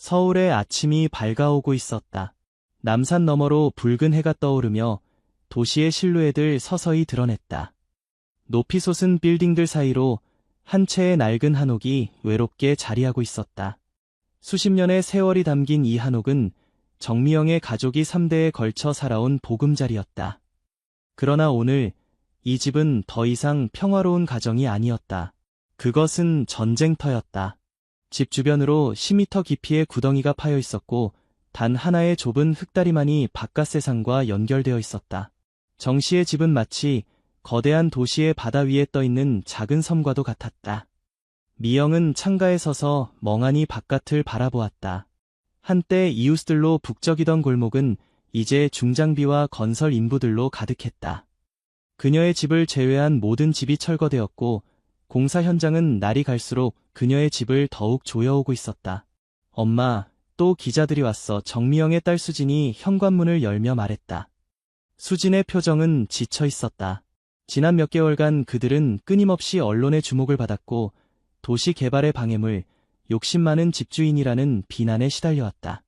서울의 아침이 밝아오고 있었다. 남산 너머로 붉은 해가 떠오르며 도시의 실루엣을 서서히 드러냈다. 높이 솟은 빌딩들 사이로 한 채의 낡은 한옥이 외롭게 자리하고 있었다. 수십 년의 세월이 담긴 이 한옥은 정미영의 가족이 3대에 걸쳐 살아온 보금자리였다. 그러나 오늘 이 집은 더 이상 평화로운 가정이 아니었다. 그것은 전쟁터였다. 집 주변으로 10m 깊이의 구덩이가 파여 있었고 단 하나의 좁은 흙다리만이 바깥 세상과 연결되어 있었다. 정 씨의 집은 마치 거대한 도시의 바다 위에 떠 있는 작은 섬과도 같았다. 미영은 창가에 서서 멍하니 바깥을 바라보았다. 한때 이웃들로 북적이던 골목은 이제 중장비와 건설 인부들로 가득했다. 그녀의 집을 제외한 모든 집이 철거되었고 공사 현장은 날이 갈수록 그녀의 집을 더욱 조여오고 있었다. 엄마, 또 기자들이 왔어. 정미영의 딸 수진이 현관문을 열며 말했다. 수진의 표정은 지쳐 있었다. 지난 몇 개월간 그들은 끊임없이 언론의 주목을 받았고 도시 개발의 방해물, 욕심 많은 집주인이라는 비난에 시달려왔다.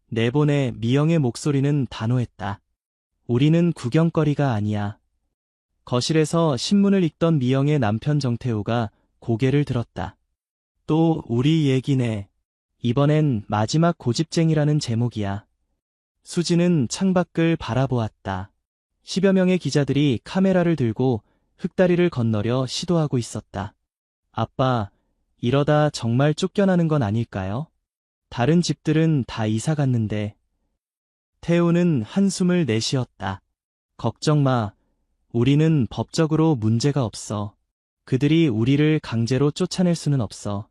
내보내. 미영의 목소리는 단호했다. 우리는 구경거리가 아니야. 거실에서 신문을 읽던 미영의 남편 정태우가 고개를 들었다. 또 우리 얘기네. 이번엔 마지막 고집쟁이라는 제목이야. 수지는 창밖을 바라보았다. 10여 명의 기자들이 카메라를 들고 흙다리를 건너려 시도하고 있었다. 아빠, 이러다 정말 쫓겨나는 건 아닐까요? 다른 집들은 다 이사 갔는데. 태우는 한숨을 내쉬었다. 걱정 마. 우리는 법적으로 문제가 없어. 그들이 우리를 강제로 쫓아낼 수는 없어.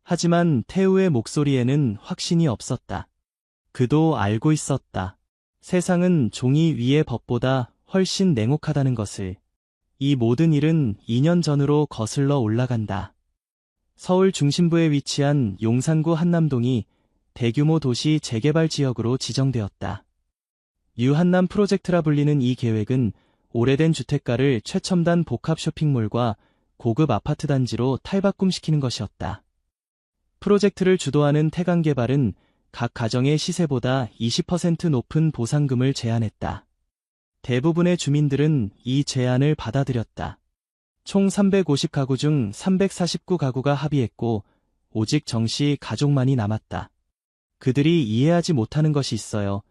하지만 태우의 목소리에는 확신이 없었다. 그도 알고 있었다. 세상은 종이 위의 법보다 훨씬 냉혹하다는 것을. 이 모든 일은 2년 전으로 거슬러 올라간다. 서울 중심부에 위치한 용산구 한남동이 대규모 도시 재개발 지역으로 지정되었다. 유한남 프로젝트라 불리는 이 계획은 오래된 주택가를 최첨단 복합 쇼핑몰과 고급 아파트 단지로 탈바꿈시키는 것이었다. 프로젝트를 주도하는 태강개발은 각 가정의 시세보다 20% 높은 보상금을 제안했다. 대부분의 주민들은 이 제안을 받아들였다. 총 350가구 중 349가구가 합의했고 오직 정씨 가족만이 남았다. 그들이 이해하지 못하는 것이 있어요.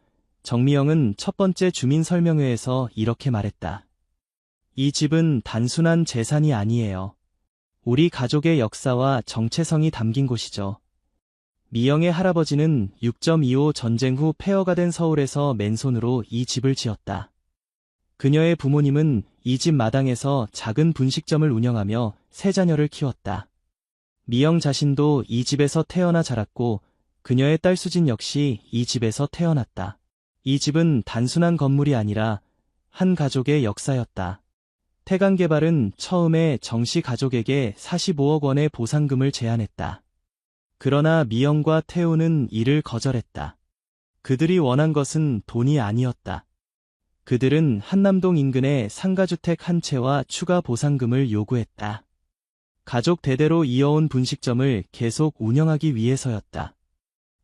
정미영은 첫 번째 주민 설명회에서 이렇게 말했다. 이 집은 단순한 재산이 아니에요. 우리 가족의 역사와 정체성이 담긴 곳이죠. 미영의 할아버지는 6.25 전쟁 후 폐허가 된 서울에서 맨손으로 이 집을 지었다. 그녀의 부모님은 이 집 마당에서 작은 분식점을 운영하며 세 자녀를 키웠다. 미영 자신도 이 집에서 태어나 자랐고 그녀의 딸 수진 역시 이 집에서 태어났다. 이 집은 단순한 건물이 아니라 한 가족의 역사였다. 태강개발은 처음에 정씨 가족에게 45억 원의 보상금을 제안했다. 그러나 미영과 태우는 이를 거절했다. 그들이 원한 것은 돈이 아니었다. 그들은 한남동 인근의 상가주택 한 채와 추가 보상금을 요구했다. 가족 대대로 이어온 분식점을 계속 운영하기 위해서였다.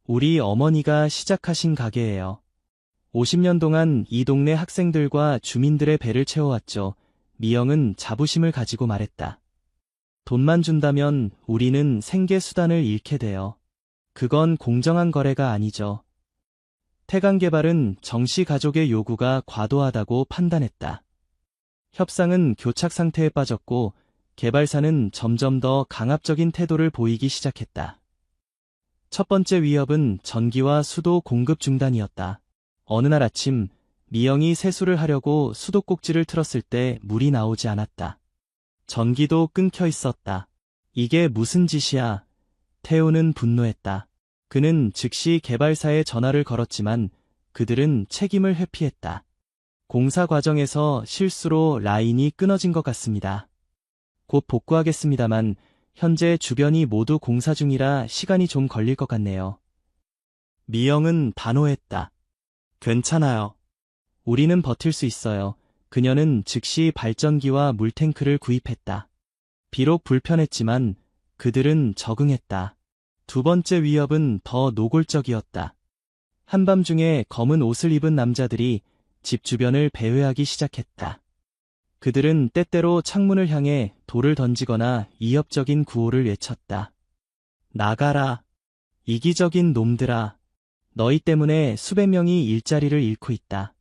우리 어머니가 시작하신 가게예요. 50년 동안 이 동네 학생들과 주민들의 배를 채워왔죠. 미영은 자부심을 가지고 말했다. 돈만 준다면 우리는 생계 수단을 잃게 돼요. 그건 공정한 거래가 아니죠. 태강개발은 정씨 가족의 요구가 과도하다고 판단했다. 협상은 교착 상태에 빠졌고 개발사는 점점 더 강압적인 태도를 보이기 시작했다. 첫 번째 위협은 전기와 수도 공급 중단이었다. 어느 날 아침 미영이 세수를 하려고 수도꼭지를 틀었을 때 물이 나오지 않았다. 전기도 끊겨 있었다. 이게 무슨 짓이야? 태우는 분노했다. 그는 즉시 개발사에 전화를 걸었지만 그들은 책임을 회피했다. 공사 과정에서 실수로 라인이 끊어진 것 같습니다. 곧 복구하겠습니다만 현재 주변이 모두 공사 중이라 시간이 좀 걸릴 것 같네요. 미영은 단호했다. 괜찮아요. 우리는 버틸 수 있어요. 그녀는 즉시 발전기와 물탱크를 구입했다. 비록 불편했지만 그들은 적응했다. 두 번째 위협은 더 노골적이었다. 한밤중에 검은 옷을 입은 남자들이 집 주변을 배회하기 시작했다. 그들은 때때로 창문을 향해 돌을 던지거나 위협적인 구호를 외쳤다. 나가라. 이기적인 놈들아. 너희 때문에 수백 명이 일자리를 잃고 있다.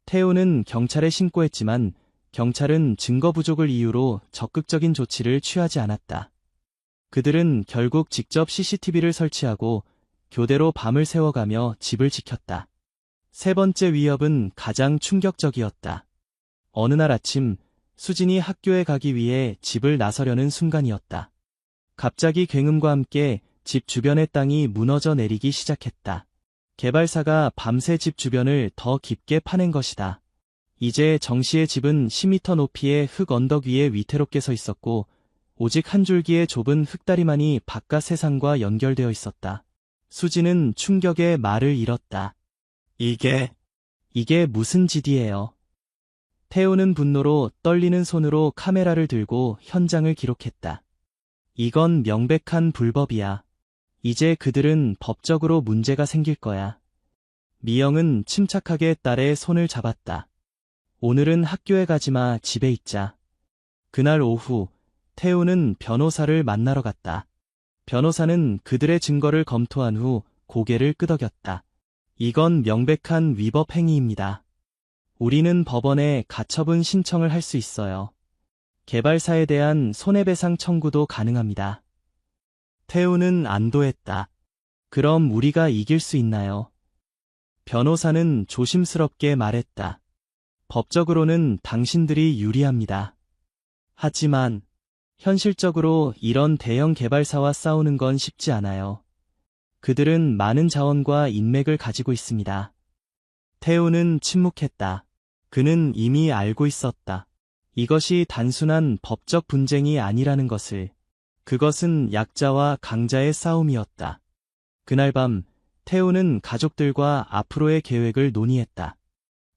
태우는 경찰에 신고했지만 경찰은 증거 부족을 이유로 적극적인 조치를 취하지 않았다. 그들은 결국 직접 CCTV를 설치하고 교대로 밤을 새워가며 집을 지켰다. 세 번째 위협은 가장 충격적이었다. 어느 날 아침 수진이 학교에 가기 위해 집을 나서려는 순간이었다. 갑자기 굉음과 함께 집 주변의 땅이 무너져 내리기 시작했다. 개발사가 밤새 집 주변을 더 깊게 파낸 것이다. 이제 정 씨의 집은 10m 높이의 흙 언덕 위에 위태롭게 서 있었고 오직 한 줄기의 좁은 흙다리만이 바깥 세상과 연결되어 있었다. 수지는 충격에 말을 잃었다. 이게 무슨 짓이에요? 태우는 분노로 떨리는 손으로 카메라를 들고 현장을 기록했다. 이건 명백한 불법이야. 이제 그들은 법적으로 문제가 생길 거야. 미영은 침착하게 딸의 손을 잡았다. 오늘은 학교에 가지마, 집에 있자. 그날 오후 태우는 변호사를 만나러 갔다. 변호사는 그들의 증거를 검토한 후 고개를 끄덕였다. 이건 명백한 위법 행위입니다. 우리는 법원에 가처분 신청을 할 수 있어요. 개발사에 대한 손해배상 청구도 가능합니다. 태우는 안도했다. 그럼 우리가 이길 수 있나요? 변호사는 조심스럽게 말했다. 법적으로는 당신들이 유리합니다. 하지만 현실적으로 이런 대형 개발사와 싸우는 건 쉽지 않아요. 그들은 많은 자원과 인맥을 가지고 있습니다. 태우는 침묵했다. 그는 이미 알고 있었다. 이것이 단순한 법적 분쟁이 아니라는 것을. 그것은 약자와 강자의 싸움이었다. 그날 밤 태우는 가족들과 앞으로의 계획을 논의했다.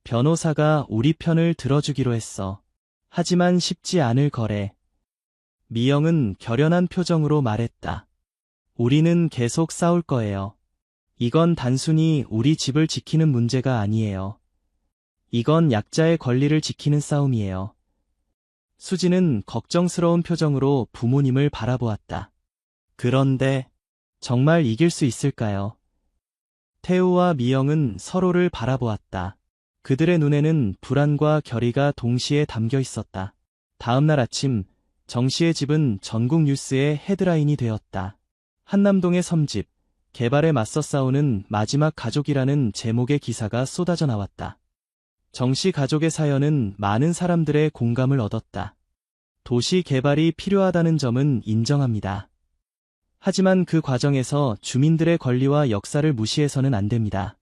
변호사가 우리 편을 들어주기로 했어. 하지만 쉽지 않을 거래. 미영은 결연한 표정으로 말했다. 우리는 계속 싸울 거예요. 이건 단순히 우리 집을 지키는 문제가 아니에요. 이건 약자의 권리를 지키는 싸움이에요. 수지는 걱정스러운 표정으로 부모님을 바라보았다. 그런데 정말 이길 수 있을까요? 태우와 미영은 서로를 바라보았다. 그들의 눈에는 불안과 결의가 동시에 담겨 있었다. 다음 날 아침 정 씨의 집은 전국 뉴스의 헤드라인이 되었다. 한남동의 섬집, 개발에 맞서 싸우는 마지막 가족이라는 제목의 기사가 쏟아져 나왔다. 정 씨 가족의 사연은 많은 사람들의 공감을 얻었다. 도시 개발이 필요하다는 점은 인정합니다. 하지만 그 과정에서 주민들의 권리와 역사를 무시해서는 안 됩니다.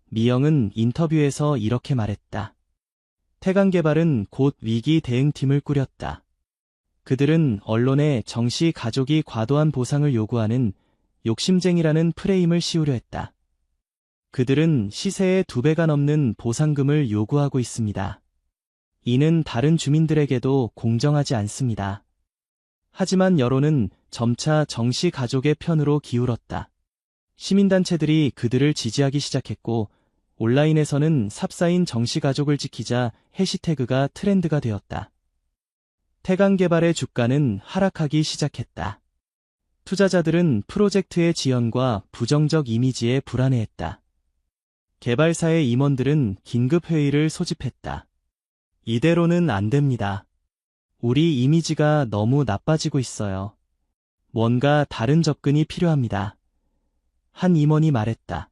미영은 인터뷰에서 이렇게 말했다. 태강개발은 곧 위기 대응팀을 꾸렸다. 그들은 언론에 정 씨 가족이 과도한 보상을 요구하는 욕심쟁이라는 프레임을 씌우려 했다. 그들은 시세의 2배가 넘는 보상금을 요구하고 있습니다. 이는 다른 주민들에게도 공정하지 않습니다. 하지만 여론은 점차 정 씨 가족의 편으로 기울었다. 시민단체들이 그들을 지지하기 시작했고 온라인에서는 삽사인 정 씨 가족을 지키자 해시태그가 트렌드가 되었다. 태강개발의 주가는 하락하기 시작했다. 투자자들은 프로젝트의 지연과 부정적 이미지에 불안해했다. 개발사의 임원들은 긴급회의를 소집했다. 이대로는 안 됩니다. 우리 이미지가 너무 나빠지고 있어요. 뭔가 다른 접근이 필요합니다. 한 임원이 말했다.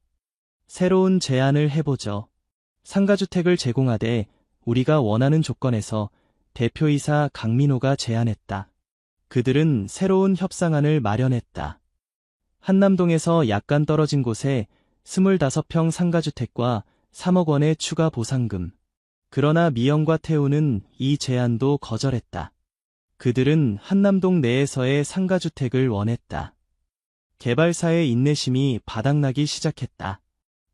새로운 제안을 해보죠. 상가주택을 제공하되 우리가 원하는 조건에서 대표이사 강민호가 제안했다. 그들은 새로운 협상안을 마련했다. 한남동에서 약간 떨어진 곳에 25평 상가주택과 3억 원의 추가 보상금. 그러나 미영과 태우는 이 제안도 거절했다. 그들은 한남동 내에서의 상가주택을 원했다. 개발사의 인내심이 바닥나기 시작했다.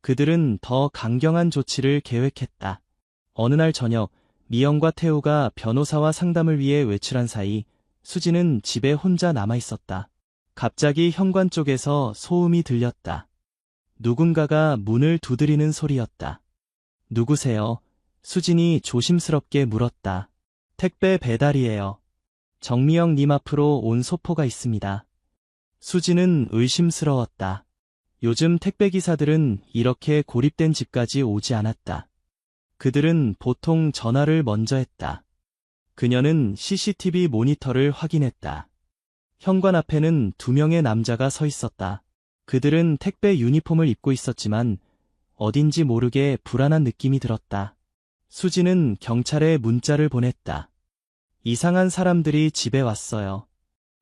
그들은 더 강경한 조치를 계획했다. 어느 날 저녁 미영과 태우가 변호사와 상담을 위해 외출한 사이 수지는 집에 혼자 남아 있었다. 갑자기 현관 쪽에서 소음이 들렸다. 누군가가 문을 두드리는 소리였다. 누구세요? 수진이 조심스럽게 물었다. 택배 배달이에요. 정미영 님 앞으로 온 소포가 있습니다. 수진은 의심스러웠다. 요즘 택배기사들은 이렇게 고립된 집까지 오지 않았다. 그들은 보통 전화를 먼저 했다. 그녀는 CCTV 모니터를 확인했다. 현관 앞에는 2명의 남자가 서 있었다. 그들은 택배 유니폼을 입고 있었지만 어딘지 모르게 불안한 느낌이 들었다. 수지는 경찰에 문자를 보냈다. 이상한 사람들이 집에 왔어요.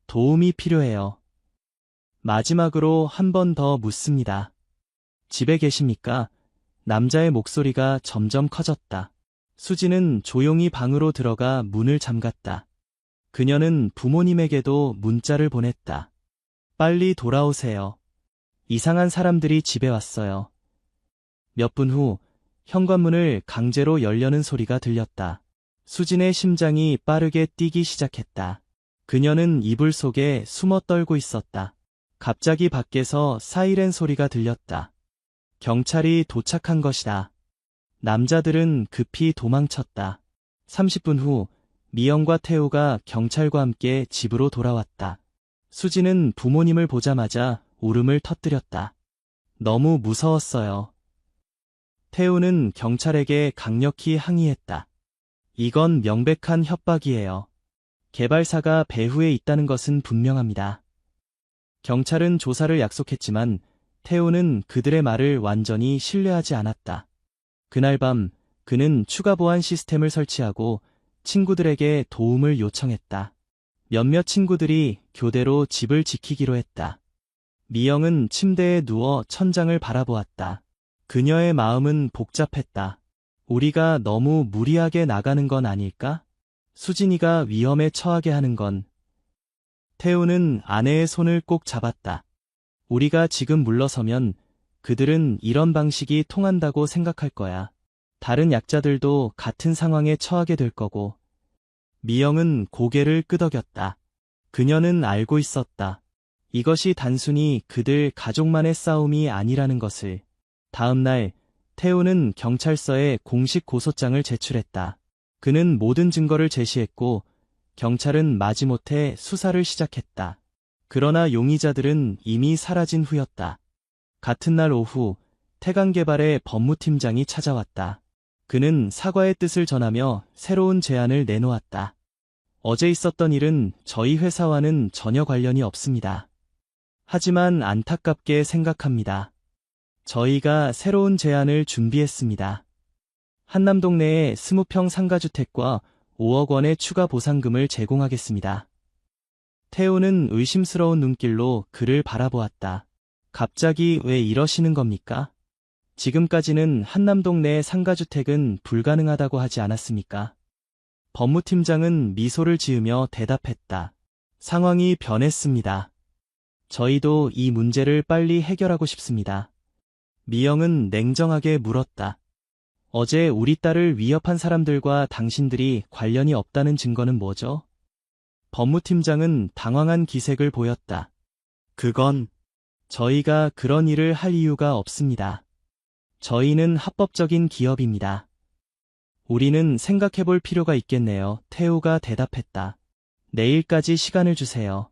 도움이 필요해요. 마지막으로 한 번 더 묻습니다. 집에 계십니까? 남자의 목소리가 점점 커졌다. 수지는 조용히 방으로 들어가 문을 잠갔다. 그녀는 부모님에게도 문자를 보냈다. 빨리 돌아오세요. 이상한 사람들이 집에 왔어요. 몇 분 후 현관문을 강제로 열려는 소리가 들렸다. 수진의 심장이 빠르게 뛰기 시작했다. 그녀는 이불 속에 숨어 떨고 있었다. 갑자기 밖에서 사이렌 소리가 들렸다. 경찰이 도착한 것이다. 남자들은 급히 도망쳤다. 30분 후 미영과 태우가 경찰과 함께 집으로 돌아왔다. 수지는 부모님을 보자마자 울음을 터뜨렸다. 너무 무서웠어요. 태우는 경찰에게 강력히 항의했다. 이건 명백한 협박이에요. 개발사가 배후에 있다는 것은 분명합니다. 경찰은 조사를 약속했지만 태우는 그들의 말을 완전히 신뢰하지 않았다. 그날 밤 그는 추가 보안 시스템을 설치하고 친구들에게 도움을 요청했다. 몇몇 친구들이 교대로 집을 지키기로 했다. 미영은 침대에 누워 천장을 바라보았다. 그녀의 마음은 복잡했다. 우리가 너무 무리하게 나가는 건 아닐까? 수진이가 위험에 처하게 하는 건. 태우는 아내의 손을 꼭 잡았다. 우리가 지금 물러서면 그들은 이런 방식이 통한다고 생각할 거야. 다른 약자들도 같은 상황에 처하게 될 거고. 미영은 고개를 끄덕였다. 그녀는 알고 있었다. 이것이 단순히 그들 가족만의 싸움이 아니라는 것을. 다음 날 태우는 경찰서에 공식 고소장을 제출했다. 그는 모든 증거를 제시했고 경찰은 마지못해 수사를 시작했다. 그러나 용의자들은 이미 사라진 후였다. 같은 날 오후 태강개발의 법무팀장이 찾아왔다. 그는 사과의 뜻을 전하며 새로운 제안을 내놓았다. 어제 있었던 일은 저희 회사와는 전혀 관련이 없습니다. 하지만 안타깝게 생각합니다. 저희가 새로운 제안을 준비했습니다. 한남동 내에 20평 상가주택과 5억 원의 추가 보상금을 제공하겠습니다. 태우는 의심스러운 눈길로 그를 바라보았다. 갑자기 왜 이러시는 겁니까? 지금까지는 한남동 내 상가주택은 불가능하다고 하지 않았습니까? 법무팀장은 미소를 지으며 대답했다. 상황이 변했습니다. 저희도 이 문제를 빨리 해결하고 싶습니다. 미영은 냉정하게 물었다. 어제 우리 딸을 위협한 사람들과 당신들이 관련이 없다는 증거는 뭐죠? 법무팀장은 당황한 기색을 보였다. 그건 저희가 그런 일을 할 이유가 없습니다. 저희는 합법적인 기업입니다. 우리는 생각해볼 필요가 있겠네요. 태우가 대답했다. 내일까지 시간을 주세요.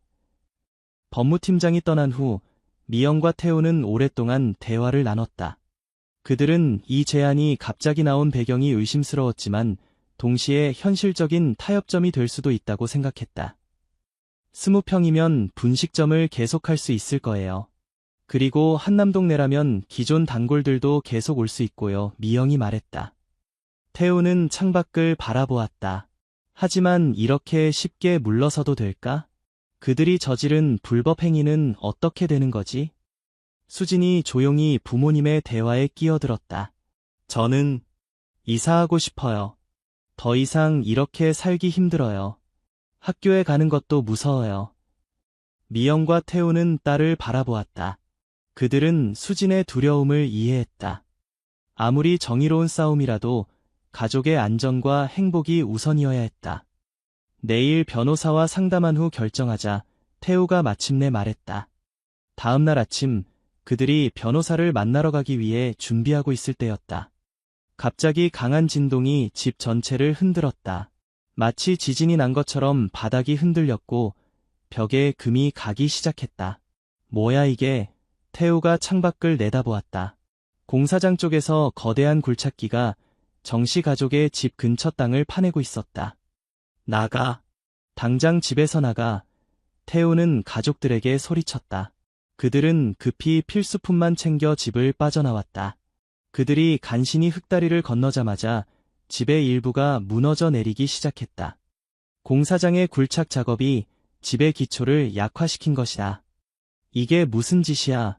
법무팀장이 떠난 후 미영과 태우는 오랫동안 대화를 나눴다. 그들은 이 제안이 갑자기 나온 배경이 의심스러웠지만 동시에 현실적인 타협점이 될 수도 있다고 생각했다. 20평이면 분식점을 계속할 수 있을 거예요. 그리고 한남동 내라면 기존 단골들도 계속 올 수 있고요. 미영이 말했다. 태우는 창밖을 바라보았다. 하지만 이렇게 쉽게 물러서도 될까? 그들이 저지른 불법 행위는 어떻게 되는 거지? 수진이 조용히 부모님의 대화에 끼어들었다. 저는 이사하고 싶어요. 더 이상 이렇게 살기 힘들어요. 학교에 가는 것도 무서워요. 미영과 태우는 딸을 바라보았다. 그들은 수진의 두려움을 이해했다. 아무리 정의로운 싸움이라도 가족의 안전과 행복이 우선이어야 했다. 내일 변호사와 상담한 후 결정하자 태우가 마침내 말했다. 다음 날 아침 그들이 변호사를 만나러 가기 위해 준비하고 있을 때였다. 갑자기 강한 진동이 집 전체를 흔들었다. 마치 지진이 난 것처럼 바닥이 흔들렸고 벽에 금이 가기 시작했다. 뭐야 이게? 태우가 창밖을 내다보았다. 공사장 쪽에서 거대한 굴착기가 정씨 가족의 집 근처 땅을 파내고 있었다. 나가. 당장 집에서 나가. 태우는 가족들에게 소리쳤다. 그들은 급히 필수품만 챙겨 집을 빠져나왔다. 그들이 간신히 흙다리를 건너자마자 집의 일부가 무너져 내리기 시작했다. 공사장의 굴착 작업이 집의 기초를 약화시킨 것이다. 이게 무슨 짓이야?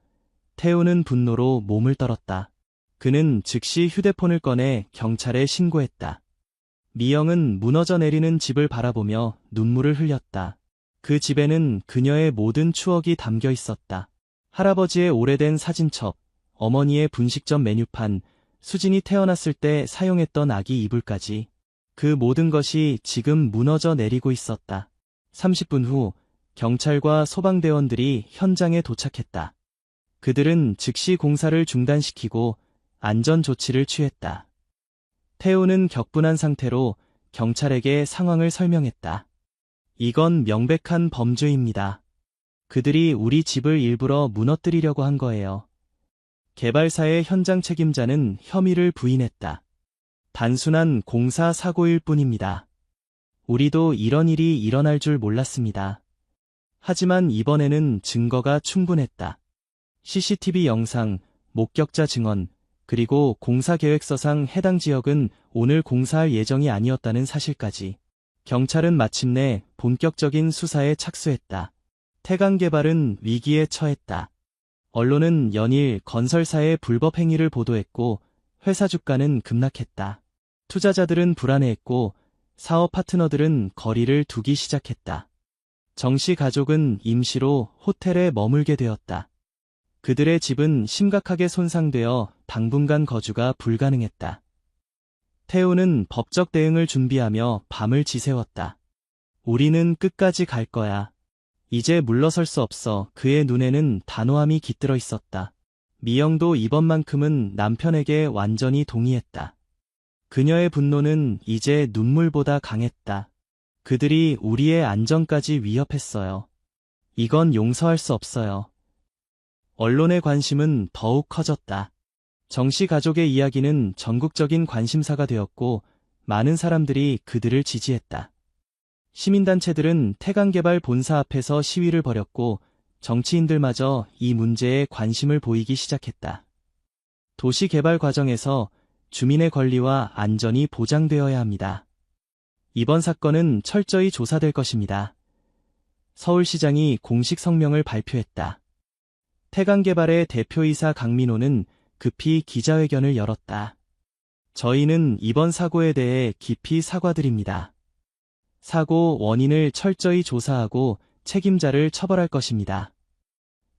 태우는 분노로 몸을 떨었다. 그는 즉시 휴대폰을 꺼내 경찰에 신고했다. 미영은 무너져 내리는 집을 바라보며 눈물을 흘렸다. 그 집에는 그녀의 모든 추억이 담겨 있었다. 할아버지의 오래된 사진첩, 어머니의 분식점 메뉴판, 수진이 태어났을 때 사용했던 아기 이불까지. 그 모든 것이 지금 무너져 내리고 있었다. 30분 후 경찰과 소방대원들이 현장에 도착했다. 그들은 즉시 공사를 중단시키고 안전 조치를 취했다. 태우는 격분한 상태로 경찰에게 상황을 설명했다. 이건 명백한 범죄입니다. 그들이 우리 집을 일부러 무너뜨리려고 한 거예요. 개발사의 현장 책임자는 혐의를 부인했다. 단순한 공사 사고일 뿐입니다. 우리도 이런 일이 일어날 줄 몰랐습니다. 하지만 이번에는 증거가 충분했다. CCTV 영상, 목격자 증언, 그리고 공사계획서상 해당 지역은 오늘 공사할 예정이 아니었다는 사실까지. 경찰은 마침내 본격적인 수사에 착수했다. 태강개발은 위기에 처했다. 언론은 연일 건설사의 불법 행위를 보도했고 회사 주가는 급락했다. 투자자들은 불안해했고 사업 파트너들은 거리를 두기 시작했다. 정씨 가족은 임시로 호텔에 머물게 되었다. 그들의 집은 심각하게 손상되어 당분간 거주가 불가능했다. 태우는 법적 대응을 준비하며 밤을 지새웠다. 우리는 끝까지 갈 거야. 이제 물러설 수 없어. 그의 눈에는 단호함이 깃들어 있었다. 미영도 이번만큼은 남편에게 완전히 동의했다. 그녀의 분노는 이제 눈물보다 강했다. 그들이 우리의 안전까지 위협했어요. 이건 용서할 수 없어요. 언론의 관심은 더욱 커졌다. 정씨 가족의 이야기는 전국적인 관심사가 되었고 많은 사람들이 그들을 지지했다. 시민단체들은 태강개발 본사 앞에서 시위를 벌였고 정치인들마저 이 문제에 관심을 보이기 시작했다. 도시 개발 과정에서 주민의 권리와 안전이 보장되어야 합니다. 이번 사건은 철저히 조사될 것입니다. 서울시장이 공식 성명을 발표했다. 태강개발의 대표이사 강민호는 급히 기자회견을 열었다. 저희는 이번 사고에 대해 깊이 사과드립니다. 사고 원인을 철저히 조사하고 책임자를 처벌할 것입니다.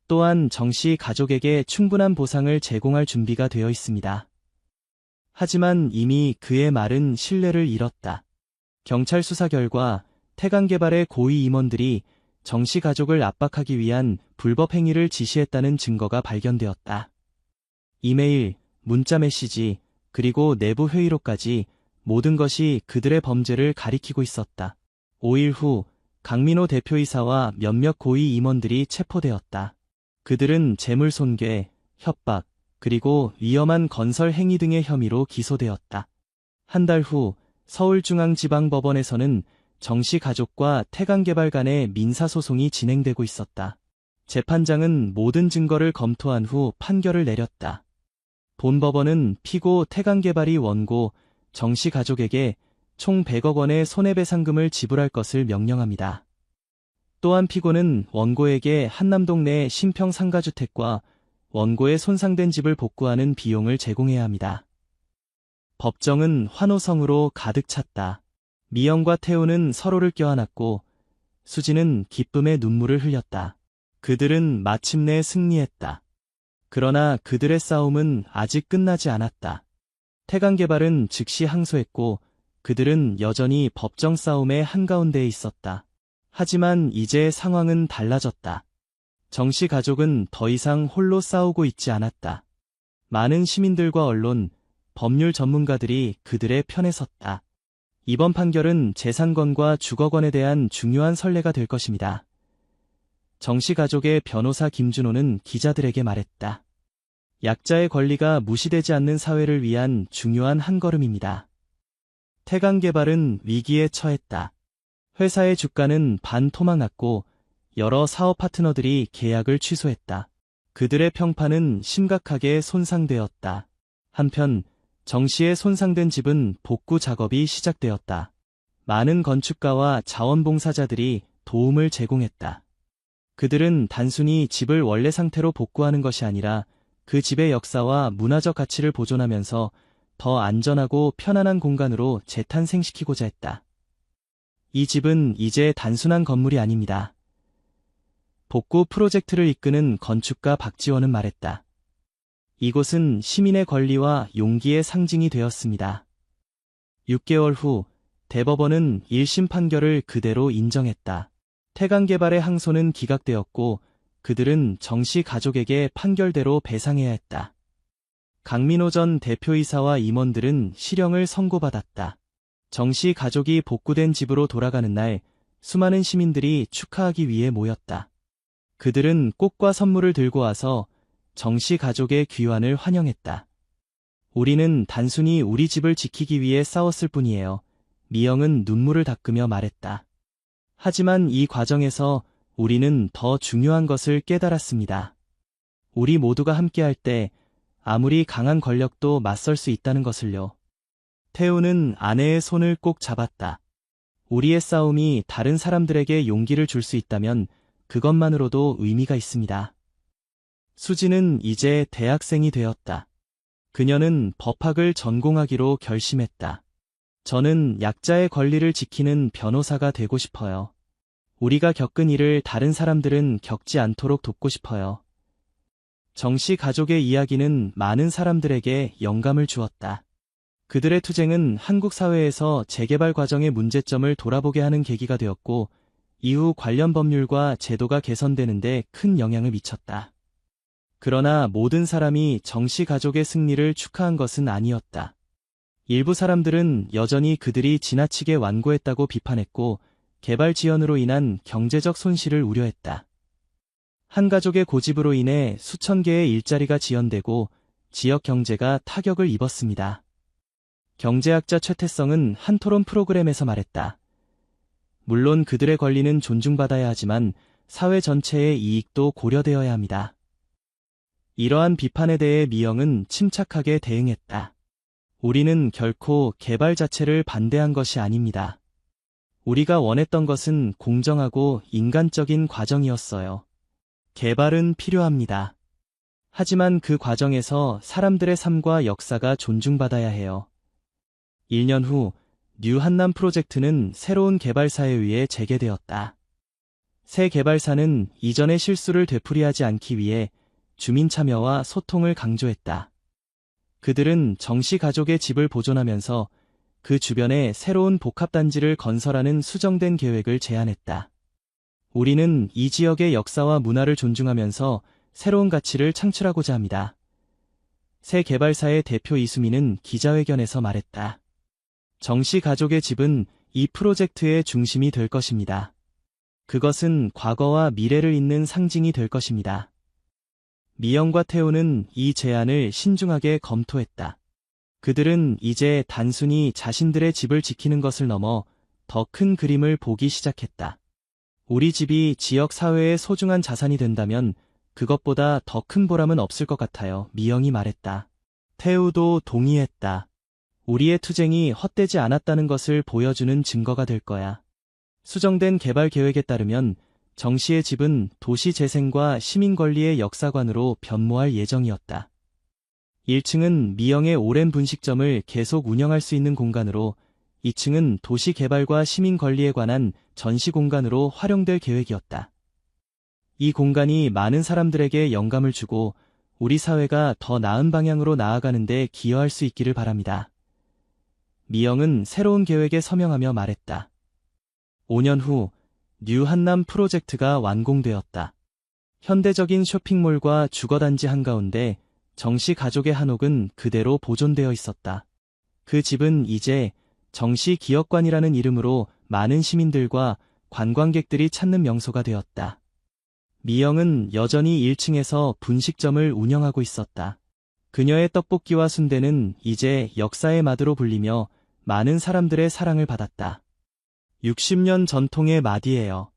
또한 정씨 가족에게 충분한 보상을 제공할 준비가 되어 있습니다. 하지만 이미 그의 말은 신뢰를 잃었다. 경찰 수사 결과 태강개발의 고위 임원들이 정씨 가족을 압박하기 위한 불법 행위를 지시했다는 증거가 발견되었다. 이메일, 문자 메시지, 그리고 내부 회의록까지 모든 것이 그들의 범죄를 가리키고 있었다. 5일 후 강민호 대표이사와 몇몇 고위 임원들이 체포되었다. 그들은 재물손괴, 협박, 그리고 위험한 건설 행위 등의 혐의로 기소되었다. 한 달 후 서울중앙지방법원에서는 정씨 가족과 태강개발 간의 민사소송이 진행되고 있었다. 재판장은 모든 증거를 검토한 후 판결을 내렸다. 본법원은 피고 태강개발이 원고 정씨 가족에게 총 100억 원의 손해배상금을 지불할 것을 명령합니다. 또한 피고는 원고에게 한남동 내 신평 상가주택과 원고의 손상된 집을 복구하는 비용을 제공해야 합니다. 법정은 환호성으로 가득 찼다. 미영과 태우는 서로를 껴안았고 수진은 기쁨의 눈물을 흘렸다. 그들은 마침내 승리했다. 그러나 그들의 싸움은 아직 끝나지 않았다. 태강개발은 즉시 항소했고 그들은 여전히 법정 싸움의 한가운데에 있었다. 하지만 이제 상황은 달라졌다. 정씨 가족은 더 이상 홀로 싸우고 있지 않았다. 많은 시민들과 언론, 법률 전문가들이 그들의 편에 섰다. 이번 판결은 재산권과 주거권에 대한 중요한 선례가 될 것입니다. 정씨 가족의 변호사 김준호는 기자들에게 말했다. 약자의 권리가 무시되지 않는 사회를 위한 중요한 한 걸음입니다. 태강개발은 위기에 처했다. 회사의 주가는 반토막났고 여러 사업 파트너들이 계약을 취소했다. 그들의 평판은 심각하게 손상되었다. 한편 정씨의 손상된 집은 복구 작업이 시작되었다. 많은 건축가와 자원봉사자들이 도움을 제공했다. 그들은 단순히 집을 원래 상태로 복구하는 것이 아니라 그 집의 역사와 문화적 가치를 보존하면서 더 안전하고 편안한 공간으로 재탄생시키고자 했다. 이 집은 이제 단순한 건물이 아닙니다. 복구 프로젝트를 이끄는 건축가 박지원은 말했다. 이곳은 시민의 권리와 용기의 상징이 되었습니다. 6개월 후 대법원은 1심 판결을 그대로 인정했다. 태강개발의 항소는 기각되었고 그들은 정씨 가족에게 판결대로 배상해야 했다. 강민호 전 대표이사와 임원들은 실형을 선고받았다. 정씨 가족이 복구된 집으로 돌아가는 날 수많은 시민들이 축하하기 위해 모였다. 그들은 꽃과 선물을 들고 와서 정씨 가족의 귀환을 환영했다. 우리는 단순히 우리 집을 지키기 위해 싸웠을 뿐이에요. 미영은 눈물을 닦으며 말했다. 하지만 이 과정에서 우리는 더 중요한 것을 깨달았습니다. 우리 모두가 함께할 때 아무리 강한 권력도 맞설 수 있다는 것을요. 태우는 아내의 손을 꼭 잡았다. 우리의 싸움이 다른 사람들에게 용기를 줄 수 있다면 그것만으로도 의미가 있습니다. 수지는 이제 대학생이 되었다. 그녀는 법학을 전공하기로 결심했다. 저는 약자의 권리를 지키는 변호사가 되고 싶어요. 우리가 겪은 일을 다른 사람들은 겪지 않도록 돕고 싶어요. 정씨 가족의 이야기는 많은 사람들에게 영감을 주었다. 그들의 투쟁은 한국 사회에서 재개발 과정의 문제점을 돌아보게 하는 계기가 되었고, 이후 관련 법률과 제도가 개선되는 데 큰 영향을 미쳤다. 그러나 모든 사람이 정씨 가족의 승리를 축하한 것은 아니었다. 일부 사람들은 여전히 그들이 지나치게 완고했다고 비판했고, 개발 지연으로 인한 경제적 손실을 우려했다. 한 가족의 고집으로 인해 수천 개의 일자리가 지연되고 지역 경제가 타격을 입었습니다. 경제학자 최태성은 한 토론 프로그램에서 말했다. 물론 그들의 권리는 존중받아야 하지만 사회 전체의 이익도 고려되어야 합니다. 이러한 비판에 대해 미영은 침착하게 대응했다. 우리는 결코 개발 자체를 반대한 것이 아닙니다. 우리가 원했던 것은 공정하고 인간적인 과정이었어요. 개발은 필요합니다. 하지만 그 과정에서 사람들의 삶과 역사가 존중받아야 해요. 1년 후 뉴 한남 프로젝트는 새로운 개발사에 의해 재개되었다. 새 개발사는 이전의 실수를 되풀이하지 않기 위해 주민 참여와 소통을 강조했다. 그들은 정씨 가족의 집을 보존하면서 그 주변에 새로운 복합단지를 건설하는 수정된 계획을 제안했다. 우리는 이 지역의 역사와 문화를 존중하면서 새로운 가치를 창출하고자 합니다. 새 개발사의 대표 이수민은 기자회견에서 말했다. 정씨 가족의 집은 이 프로젝트의 중심이 될 것입니다. 그것은 과거와 미래를 잇는 상징이 될 것입니다. 미영과 태우는 이 제안을 신중하게 검토했다. 그들은 이제 단순히 자신들의 집을 지키는 것을 넘어 더 큰 그림을 보기 시작했다. 우리 집이 지역 사회의 소중한 자산이 된다면 그것보다 더 큰 보람은 없을 것 같아요. 미영이 말했다. 태우도 동의했다. 우리의 투쟁이 헛되지 않았다는 것을 보여주는 증거가 될 거야. 수정된 개발 계획에 따르면 정씨의 집은 도시 재생과 시민 권리의 역사관으로 변모할 예정이었다. 1층은 미영의 오랜 분식점을 계속 운영할 수 있는 공간으로 2층은 도시 개발과 시민 권리에 관한 전시 공간으로 활용될 계획이었다. 이 공간이 많은 사람들에게 영감을 주고 우리 사회가 더 나은 방향으로 나아가는 데 기여할 수 있기를 바랍니다. 미영은 새로운 계획에 서명하며 말했다. 5년 후 뉴 한남 프로젝트가 완공되었다. 현대적인 쇼핑몰과 주거단지 한가운데 정씨 가족의 한옥은 그대로 보존되어 있었다. 그 집은 이제 정씨 기업관이라는 이름으로 많은 시민들과 관광객들이 찾는 명소가 되었다. 미영은 여전히 1층에서 분식점을 운영하고 있었다. 그녀의 떡볶이와 순대는 이제 역사의 맛으로 불리며 많은 사람들의 사랑을 받았다. 60년 전통의 맛이에요.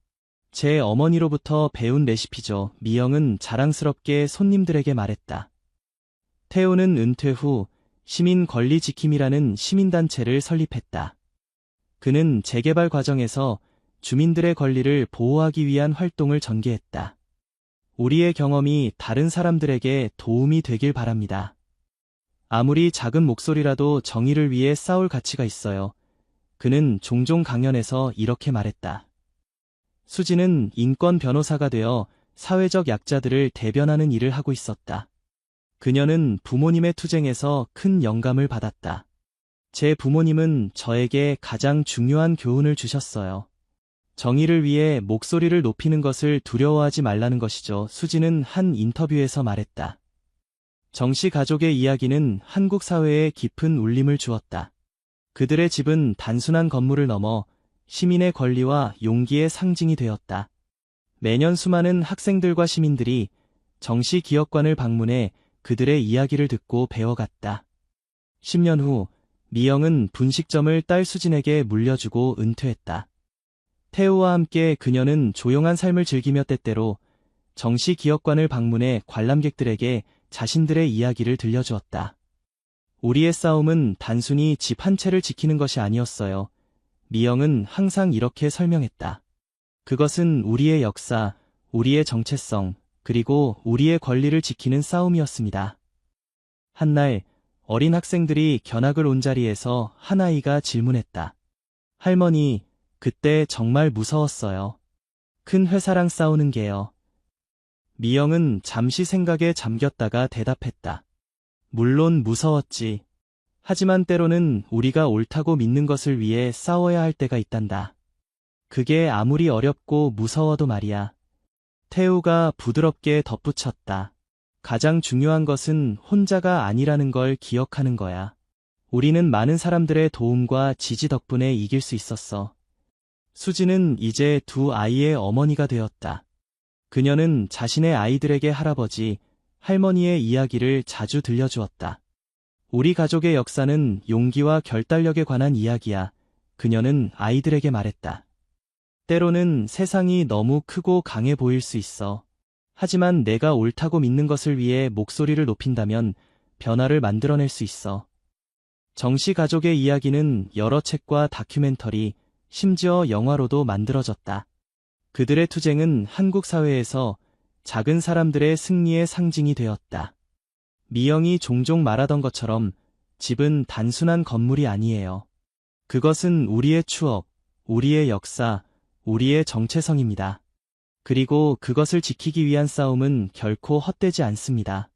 제 어머니로부터 배운 레시피죠. 미영은 자랑스럽게 손님들에게 말했다. 태우는 은퇴 후 시민권리지킴이라는 시민단체를 설립했다. 그는 재개발 과정에서 주민들의 권리를 보호하기 위한 활동을 전개했다. 우리의 경험이 다른 사람들에게 도움이 되길 바랍니다. 아무리 작은 목소리라도 정의를 위해 싸울 가치가 있어요. 그는 종종 강연에서 이렇게 말했다. 수지는 인권 변호사가 되어 사회적 약자들을 대변하는 일을 하고 있었다. 그녀는 부모님의 투쟁에서 큰 영감을 받았다. 제 부모님은 저에게 가장 중요한 교훈을 주셨어요. 정의를 위해 목소리를 높이는 것을 두려워하지 말라는 것이죠. 수지는 한 인터뷰에서 말했다. 정씨 가족의 이야기는 한국 사회에 깊은 울림을 주었다. 그들의 집은 단순한 건물을 넘어 시민의 권리와 용기의 상징이 되었다. 매년 수많은 학생들과 시민들이 정씨 기업관을 방문해 그들의 이야기를 듣고 배워갔다. 10년 후 미영은 분식점을 딸 수진에게 물려주고 은퇴했다. 태우와 함께 그녀는 조용한 삶을 즐기며 때때로 정씨 기업관을 방문해 관람객들에게 자신들의 이야기를 들려주었다. 우리의 싸움은 단순히 집 한 채를 지키는 것이 아니었어요. 미영은 항상 이렇게 설명했다. 그것은 우리의 역사, 우리의 정체성, 그리고 우리의 권리를 지키는 싸움이었습니다. 한날 어린 학생들이 견학을 온 자리에서 한 아이가 질문했다. 할머니, 그때 정말 무서웠어요. 큰 회사랑 싸우는 게요. 미영은 잠시 생각에 잠겼다가 대답했다. 물론 무서웠지. 하지만 때로는 우리가 옳다고 믿는 것을 위해 싸워야 할 때가 있단다. 그게 아무리 어렵고 무서워도 말이야. 태우가 부드럽게 덧붙였다. 가장 중요한 것은 혼자가 아니라는 걸 기억하는 거야. 우리는 많은 사람들의 도움과 지지 덕분에 이길 수 있었어. 수지는 이제 두 아이의 어머니가 되었다. 그녀는 자신의 아이들에게 할아버지, 할머니의 이야기를 자주 들려주었다. 우리 가족의 역사는 용기와 결단력에 관한 이야기야. 그녀는 아이들에게 말했다. 때로는 세상이 너무 크고 강해 보일 수 있어. 하지만 내가 옳다고 믿는 것을 위해 목소리를 높인다면 변화를 만들어낼 수 있어. 정씨 가족의 이야기는 여러 책과 다큐멘터리, 심지어 영화로도 만들어졌다. 그들의 투쟁은 한국 사회에서 작은 사람들의 승리의 상징이 되었다. 미영이 종종 말하던 것처럼 집은 단순한 건물이 아니에요. 그것은 우리의 추억, 우리의 역사, 우리의 정체성입니다. 그리고 그것을 지키기 위한 싸움은 결코 헛되지 않습니다.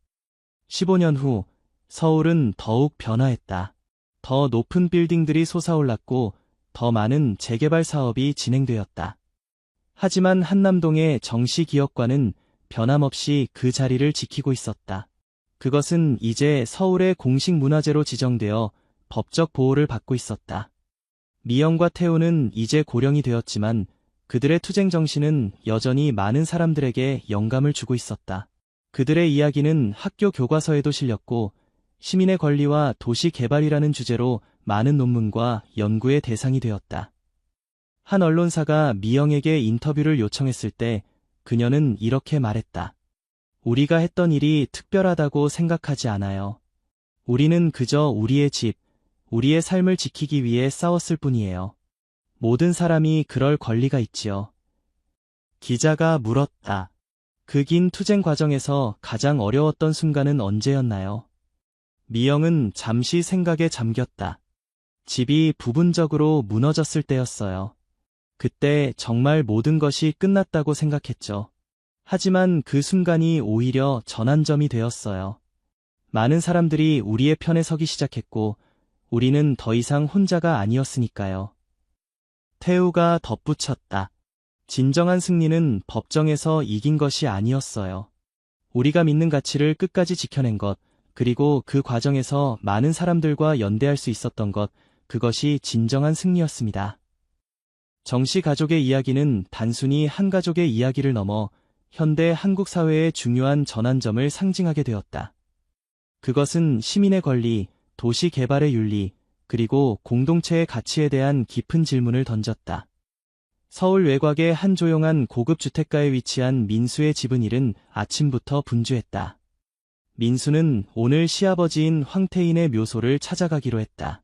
15년 후 서울은 더욱 변화했다. 더 높은 빌딩들이 솟아올랐고 더 많은 재개발 사업이 진행되었다. 하지만 한남동의 정씨 기업관은 변함없이 그 자리를 지키고 있었다. 그것은 이제 서울의 공식 문화재로 지정되어 법적 보호를 받고 있었다. 미영과 태우는 이제 고령이 되었지만 그들의 투쟁 정신은 여전히 많은 사람들에게 영감을 주고 있었다. 그들의 이야기는 학교 교과서에도 실렸고 시민의 권리와 도시 개발이라는 주제로 많은 논문과 연구의 대상이 되었다. 한 언론사가 미영에게 인터뷰를 요청했을 때 그녀는 이렇게 말했다. 우리가 했던 일이 특별하다고 생각하지 않아요. 우리는 그저 우리의 집, 우리의 삶을 지키기 위해 싸웠을 뿐이에요. 모든 사람이 그럴 권리가 있지요. 기자가 물었다. 그 긴 투쟁 과정에서 가장 어려웠던 순간은 언제였나요? 미영은 잠시 생각에 잠겼다. 집이 부분적으로 무너졌을 때였어요. 그때 정말 모든 것이 끝났다고 생각했죠. 하지만 그 순간이 오히려 전환점이 되었어요. 많은 사람들이 우리의 편에 서기 시작했고 우리는 더 이상 혼자가 아니었으니까요. 태우가 덧붙였다. 진정한 승리는 법정에서 이긴 것이 아니었어요. 우리가 믿는 가치를 끝까지 지켜낸 것, 그리고 그 과정에서 많은 사람들과 연대할 수 있었던 것, 그것이 진정한 승리였습니다. 정씨 가족의 이야기는 단순히 한 가족의 이야기를 넘어 현대 한국 사회의 중요한 전환점을 상징하게 되었다. 그것은 시민의 권리, 도시 개발의 윤리, 그리고 공동체의 가치에 대한 깊은 질문을 던졌다. 서울 외곽의 한 조용한 고급 주택가에 위치한 민수의 집은 이른 아침부터 분주했다. 민수는 오늘 시아버지인 황태인의 묘소를 찾아가기로 했다.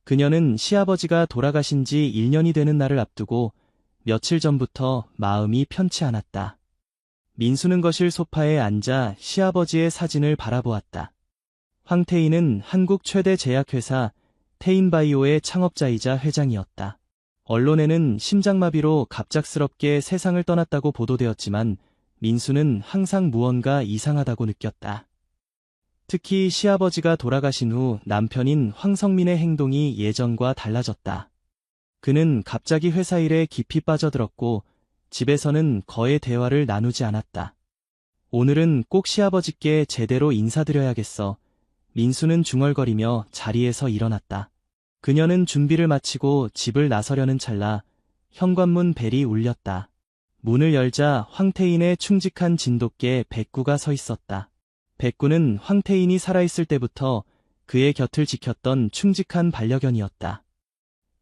그녀는 시아버지가 돌아가신 지 1년이 되는 날을 앞두고 며칠 전부터 마음이 편치 않았다. 민수는 거실 소파에 앉아 시아버지의 사진을 바라보았다. 황태인은 한국 최대 제약회사 태인바이오의 창업자이자 회장이었다. 언론에는 심장마비로 갑작스럽게 세상을 떠났다고 보도되었지만 민수는 항상 무언가 이상하다고 느꼈다. 특히 시아버지가 돌아가신 후 남편인 황성민의 행동이 예전과 달라졌다. 그는 갑자기 회사 일에 깊이 빠져들었고 집에서는 거의 대화를 나누지 않았다. 오늘은 꼭 시아버지께 제대로 인사드려야겠어. 민수는 중얼거리며 자리에서 일어났다. 그녀는 준비를 마치고 집을 나서려는 찰나 현관문 벨이 울렸다. 문을 열자 황태인의 충직한 진돗개 백구가 서 있었다. 백구는 황태인이 살아있을 때부터 그의 곁을 지켰던 충직한 반려견이었다.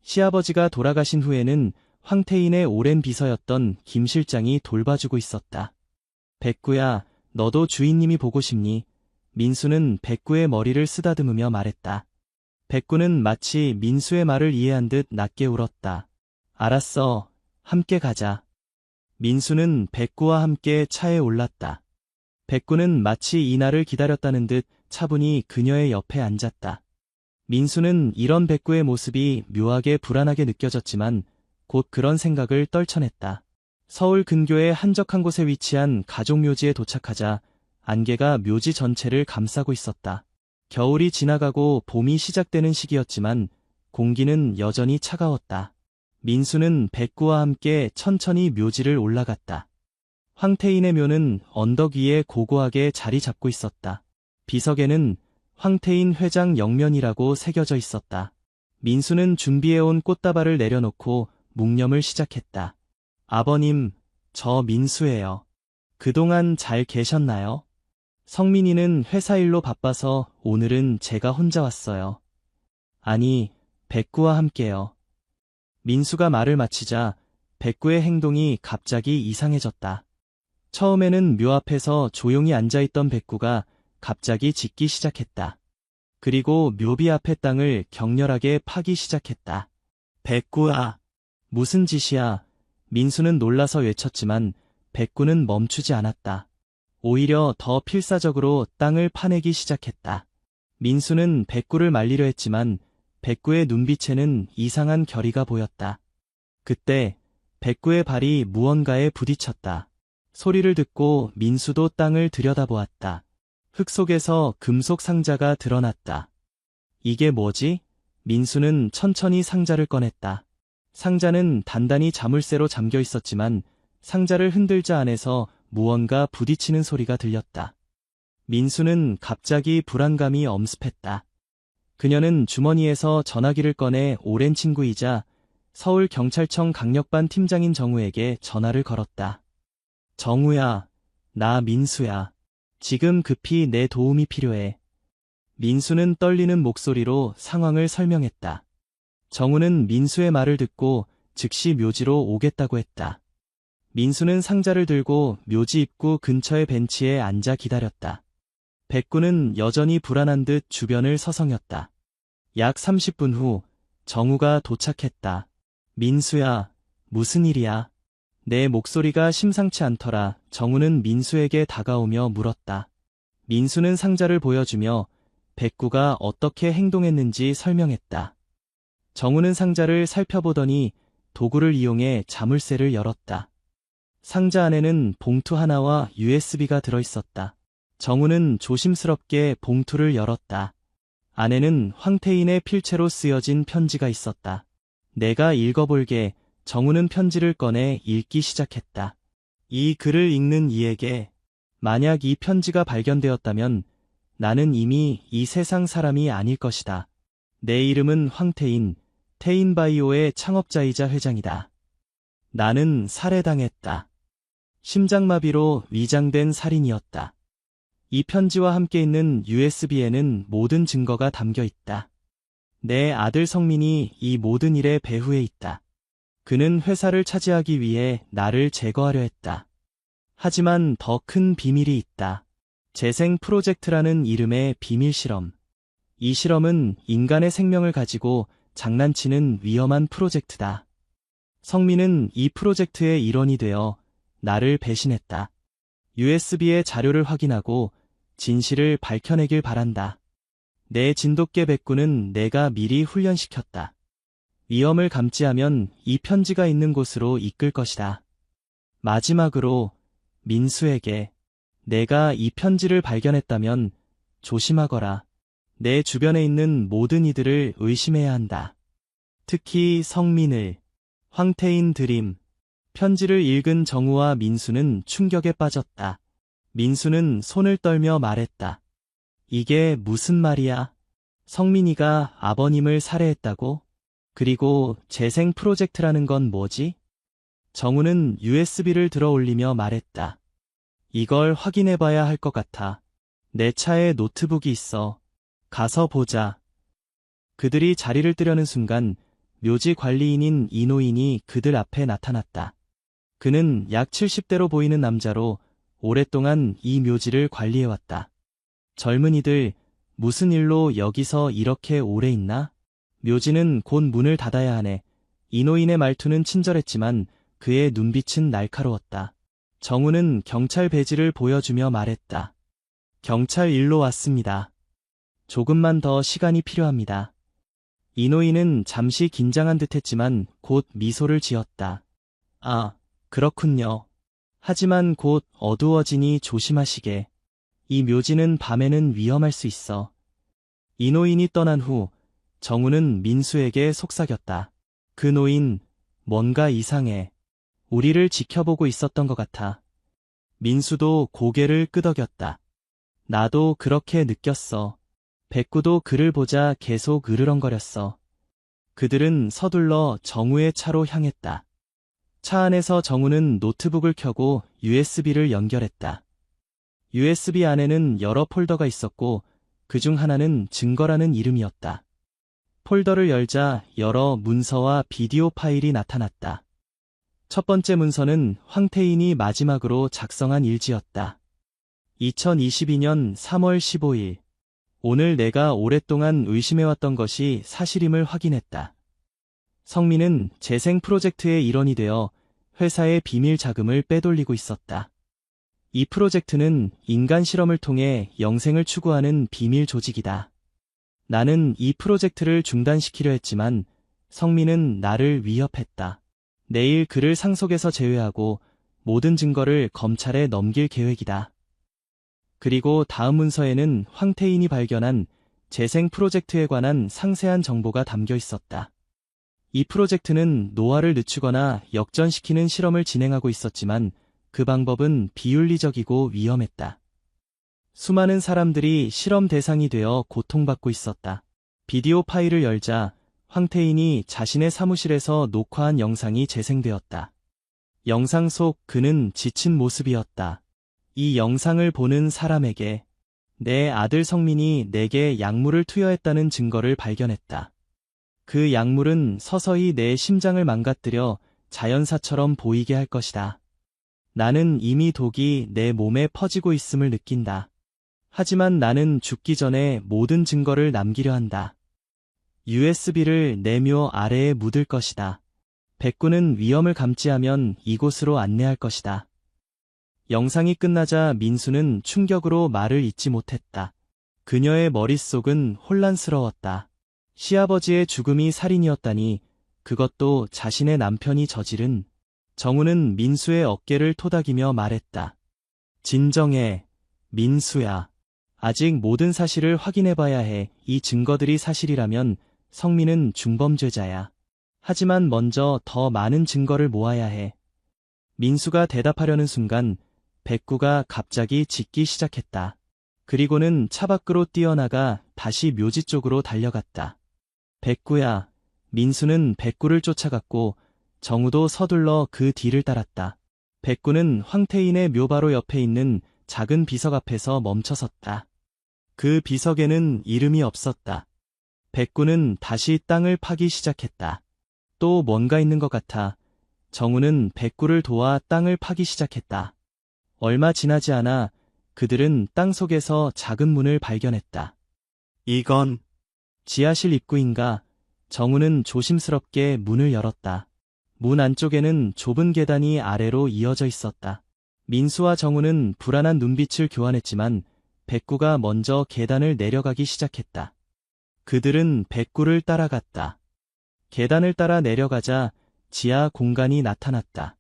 시아버지가 돌아가신 후에는 황태인의 오랜 비서였던 김 실장이 돌봐주고 있었다. 백구야, 너도 주인님이 보고 싶니? 민수는 백구의 머리를 쓰다듬으며 말했다. 백구는 마치 민수의 말을 이해한 듯 낮게 울었다. 알았어, 함께 가자. 민수는 백구와 함께 차에 올랐다. 백구는 마치 이날을 기다렸다는 듯 차분히 그녀의 옆에 앉았다. 민수는 이런 백구의 모습이 묘하게 불안하게 느껴졌지만 곧 그런 생각을 떨쳐냈다. 서울 근교의 한적한 곳에 위치한 가족묘지에 도착하자 안개가 묘지 전체를 감싸고 있었다. 겨울이 지나가고 봄이 시작되는 시기였지만 공기는 여전히 차가웠다. 민수는 백구와 함께 천천히 묘지를 올라갔다. 황태인의 묘는 언덕 위에 고고하게 자리 잡고 있었다. 비석에는 황태인 회장 영면이라고 새겨져 있었다. 민수는 준비해온 꽃다발을 내려놓고 묵념을 시작했다. 아버님, 저 민수예요. 그동안 잘 계셨나요? 성민이는 회사 일로 바빠서 오늘은 제가 혼자 왔어요. 아니, 백구와 함께요. 민수가 말을 마치자 백구의 행동이 갑자기 이상해졌다. 처음에는 묘 앞에서 조용히 앉아있던 백구가 갑자기 짖기 시작했다. 그리고 묘비 앞의 땅을 격렬하게 파기 시작했다. 백구야, 무슨 짓이야? 민수는 놀라서 외쳤지만 백구는 멈추지 않았다. 오히려 더 필사적으로 땅을 파내기 시작했다. 민수는 백구를 말리려 했지만 백구의 눈빛에는 이상한 결의가 보였다. 그때 백구의 발이 무언가에 부딪혔다. 소리를 듣고 민수도 땅을 들여다보았다. 흙 속에서 금속 상자가 드러났다. 이게 뭐지? 민수는 천천히 상자를 꺼냈다. 상자는 단단히 자물쇠로 잠겨 있었지만 상자를 흔들자 안에서 무언가 부딪히는 소리가 들렸다. 민수는 갑자기 불안감이 엄습했다. 그녀는 주머니에서 전화기를 꺼내 오랜 친구이자 서울경찰청 강력반 팀장인 정우에게 전화를 걸었다. 정우야, 나 민수야. 지금 급히 내 도움이 필요해. 민수는 떨리는 목소리로 상황을 설명했다. 정우는 민수의 말을 듣고 즉시 묘지로 오겠다고 했다. 민수는 상자를 들고 묘지 입구 근처의 벤치에 앉아 기다렸다. 백구는 여전히 불안한 듯 주변을 서성였다. 약 30분 후 정우가 도착했다. 민수야, 무슨 일이야? 내 목소리가 심상치 않더라. 정우는 민수에게 다가오며 물었다. 민수는 상자를 보여주며 백구가 어떻게 행동했는지 설명했다. 정우는 상자를 살펴보더니 도구를 이용해 자물쇠를 열었다. 상자 안에는 봉투 하나와 USB가 들어있었다. 정우는 조심스럽게 봉투를 열었다. 안에는 황태인의 필체로 쓰여진 편지가 있었다. 내가 읽어볼게. 정우는 편지를 꺼내 읽기 시작했다. 이 글을 읽는 이에게 만약 이 편지가 발견되었다면 나는 이미 이 세상 사람이 아닐 것이다. 내 이름은 황태인, 태인바이오의 창업자이자 회장이다. 나는 살해당했다. 심장마비로 위장된 살인이었다. 이 편지와 함께 있는 USB에는 모든 증거가 담겨 있다. 내 아들 성민이 이 모든 일의 배후에 있다. 그는 회사를 차지하기 위해 나를 제거하려 했다. 하지만 더 큰 비밀이 있다. 재생 프로젝트라는 이름의 비밀 실험. 이 실험은 인간의 생명을 가지고 장난치는 위험한 프로젝트다. 성민은 이 프로젝트의 일원이 되어 나를 배신했다. USB의 자료를 확인하고 진실을 밝혀내길 바란다. 내 진돗개 백구는 내가 미리 훈련시켰다. 위험을 감지하면 이 편지가 있는 곳으로 이끌 것이다. 마지막으로 민수에게 내가 이 편지를 발견했다면 조심하거라. 내 주변에 있는 모든 이들을 의심해야 한다. 특히 성민을. 황태인 드림. 편지를 읽은 정우와 민수는 충격에 빠졌다. 민수는 손을 떨며 말했다. 이게 무슨 말이야? 성민이가 아버님을 살해했다고? 그리고 재생 프로젝트라는 건 뭐지? 정우는 USB를 들어 올리며 말했다. 이걸 확인해봐야 할 것 같아. 내 차에 노트북이 있어. 가서 보자. 그들이 자리를 뜨려는 순간 묘지 관리인인 이노인이 그들 앞에 나타났다. 그는 약 70대로 보이는 남자로 오랫동안 이 묘지를 관리해왔다. 젊은이들, 무슨 일로 여기서 이렇게 오래 있나? 묘지는 곧 문을 닫아야 하네. 이노인의 말투는 친절했지만 그의 눈빛은 날카로웠다. 정우는 경찰 배지를 보여주며 말했다. 경찰 일로 왔습니다. 조금만 더 시간이 필요합니다. 이노인은 잠시 긴장한 듯했지만 곧 미소를 지었다. 아, 그렇군요. 하지만 곧 어두워지니 조심하시게. 이 묘지는 밤에는 위험할 수 있어. 이노인이 떠난 후 정우는 민수에게 속삭였다. 그 노인, 뭔가 이상해. 우리를 지켜보고 있었던 것 같아. 민수도 고개를 끄덕였다. 나도 그렇게 느꼈어. 백구도 그를 보자 계속 으르렁거렸어. 그들은 서둘러 정우의 차로 향했다. 차 안에서 정우는 노트북을 켜고 USB를 연결했다. USB 안에는 여러 폴더가 있었고 그중 하나는 증거라는 이름이었다. 폴더를 열자 여러 문서와 비디오 파일이 나타났다. 첫 번째 문서는 황태인이 마지막으로 작성한 일지였다. 2022년 3월 15일. 오늘 내가 오랫동안 의심해왔던 것이 사실임을 확인했다. 성민은 재생 프로젝트의 일원이 되어 회사의 비밀 자금을 빼돌리고 있었다. 이 프로젝트는 인간 실험을 통해 영생을 추구하는 비밀 조직이다. 나는 이 프로젝트를 중단시키려 했지만 성민은 나를 위협했다. 내일 그를 상속에서 제외하고 모든 증거를 검찰에 넘길 계획이다. 그리고 다음 문서에는 황태인이 발견한 재생 프로젝트에 관한 상세한 정보가 담겨 있었다. 이 프로젝트는 노화를 늦추거나 역전시키는 실험을 진행하고 있었지만 그 방법은 비윤리적이고 위험했다. 수많은 사람들이 실험 대상이 되어 고통받고 있었다. 비디오 파일을 열자 황태인이 자신의 사무실에서 녹화한 영상이 재생되었다. 영상 속 그는 지친 모습이었다. 이 영상을 보는 사람에게 내 아들 성민이 내게 약물을 투여했다는 증거를 발견했다. 그 약물은 서서히 내 심장을 망가뜨려 자연사처럼 보이게 할 것이다. 나는 이미 독이 내 몸에 퍼지고 있음을 느낀다. 하지만 나는 죽기 전에 모든 증거를 남기려 한다. USB를 내 묘 아래에 묻을 것이다. 백구는 위험을 감지하면 이곳으로 안내할 것이다. 영상이 끝나자 민수는 충격으로 말을 잇지 못했다. 그녀의 머릿속은 혼란스러웠다. 시아버지의 죽음이 살인이었다니, 그것도 자신의 남편이 저지른. 정우는 민수의 어깨를 토닥이며 말했다. 진정해, 민수야. 아직 모든 사실을 확인해봐야 해. 이 증거들이 사실이라면 성민은 중범죄자야. 하지만 먼저 더 많은 증거를 모아야 해. 민수가 대답하려는 순간 백구가 갑자기 짖기 시작했다. 그리고는 차 밖으로 뛰어나가 다시 묘지 쪽으로 달려갔다. 백구야. 민수는 백구를 쫓아갔고 정우도 서둘러 그 뒤를 따랐다. 백구는 황태인의 묘 바로 옆에 있는 작은 비석 앞에서 멈춰섰다. 그 비석에는 이름이 없었다. 백구는 다시 땅을 파기 시작했다. 또 뭔가 있는 것 같아 정우는 백구를 도와 땅을 파기 시작했다. 얼마 지나지 않아 그들은 땅 속에서 작은 문을 발견했다. 이건 지하실 입구인가? 정우는 조심스럽게 문을 열었다. 문 안쪽에는 좁은 계단이 아래로 이어져 있었다. 민수와 정우는 불안한 눈빛을 교환했지만 백구가 먼저 계단을 내려가기 시작했다. 그들은 백구를 따라갔다. 계단을 따라 내려가자 지하 공간이 나타났다.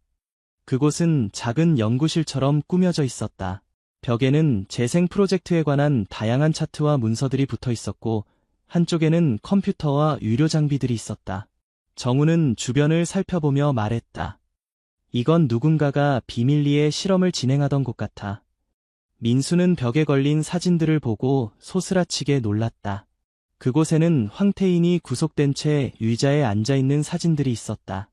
그곳은 작은 연구실처럼 꾸며져 있었다. 벽에는 재생 프로젝트에 관한 다양한 차트와 문서들이 붙어 있었고 한쪽에는 컴퓨터와 의료 장비들이 있었다. 정우는 주변을 살펴보며 말했다. 이건 누군가가 비밀리에 실험을 진행하던 곳 같아. 민수는 벽에 걸린 사진들을 보고 소스라치게 놀랐다. 그곳에는 황태인이 구속된 채 의자에 앉아있는 사진들이 있었다.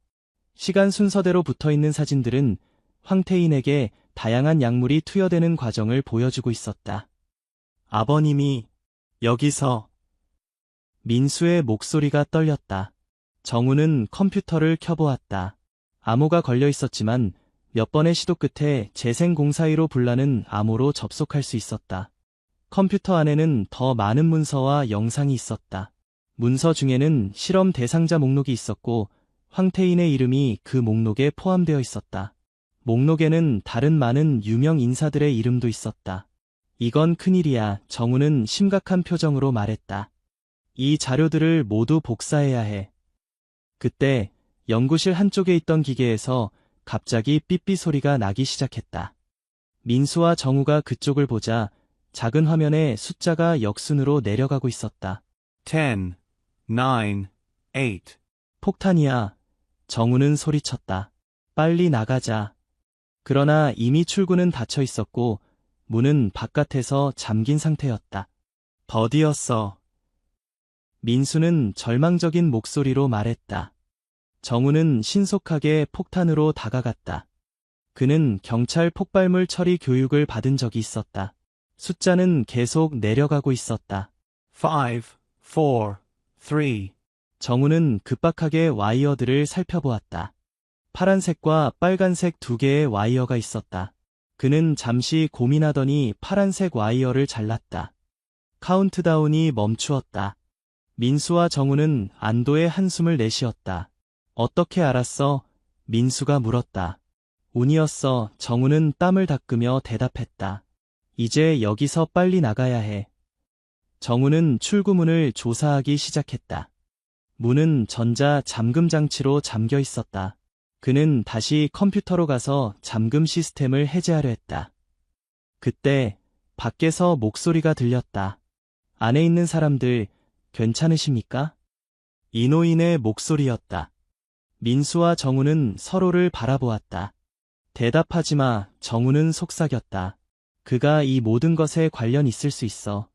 시간 순서대로 붙어있는 사진들은 황태인에게 다양한 약물이 투여되는 과정을 보여주고 있었다. 아버님이 여기서... 민수의 목소리가 떨렸다. 정우는 컴퓨터를 켜보았다. 암호가 걸려 있었지만 몇 번의 시도 끝에 재생공사위로 불나는 암호로 접속할 수 있었다. 컴퓨터 안에는 더 많은 문서와 영상이 있었다. 문서 중에는 실험 대상자 목록이 있었고 황태인의 이름이 그 목록에 포함되어 있었다. 목록에는 다른 많은 유명 인사들의 이름도 있었다. 이건 큰일이야. 정우는 심각한 표정으로 말했다. 이 자료들을 모두 복사해야 해. 그때 연구실 한쪽에 있던 기계에서 갑자기 삐삐 소리가 나기 시작했다. 민수와 정우가 그쪽을 보자 작은 화면에 숫자가 역순으로 내려가고 있었다. 10, 9, 8. 폭탄이야. 정우는 소리쳤다. 빨리 나가자. 그러나 이미 출구는 닫혀 있었고 문은 바깥에서 잠긴 상태였다. 더디였어. 민수는 절망적인 목소리로 말했다. 정우는 신속하게 폭탄으로 다가갔다. 그는 경찰 폭발물 처리 교육을 받은 적이 있었다. 숫자는 계속 내려가고 있었다. 5, 4, 3. 정우는 급박하게 와이어들을 살펴보았다. 파란색과 빨간색 두 개의 와이어가 있었다. 그는 잠시 고민하더니 파란색 와이어를 잘랐다. 카운트다운이 멈추었다. 민수와 정우는 안도의 한숨을 내쉬었다. 어떻게 알았어? 민수가 물었다. 운이었어. 정우는 땀을 닦으며 대답했다. 이제 여기서 빨리 나가야 해. 정우는 출구문을 조사하기 시작했다. 문은 전자 잠금 장치로 잠겨 있었다. 그는 다시 컴퓨터로 가서 잠금 시스템을 해제하려 했다. 그때 밖에서 목소리가 들렸다. 안에 있는 사람들 괜찮으십니까? 이노인의 목소리였다. 민수와 정우는 서로를 바라보았다. 대답하지 마. 정우는 속삭였다. 그가 이 모든 것에 관련 있을 수 있어.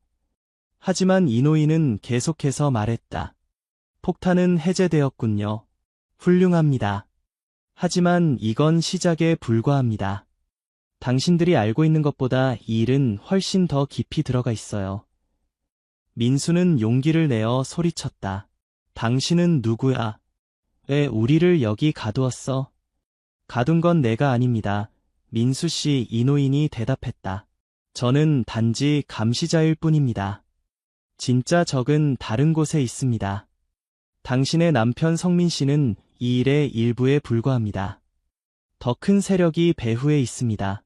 하지만 이노인은 계속해서 말했다. 폭탄은 해제되었군요. 훌륭합니다. 하지만 이건 시작에 불과합니다. 당신들이 알고 있는 것보다 이 일은 훨씬 더 깊이 들어가 있어요. 민수는 용기를 내어 소리쳤다. 당신은 누구야? 왜 우리를 여기 가두었어? 가둔 건 내가 아닙니다. 민수 씨, 이노인이 대답했다. 저는 단지 감시자일 뿐입니다. 진짜 적은 다른 곳에 있습니다. 당신의 남편 성민 씨는 이 일의 일부에 불과합니다. 더 큰 세력이 배후에 있습니다.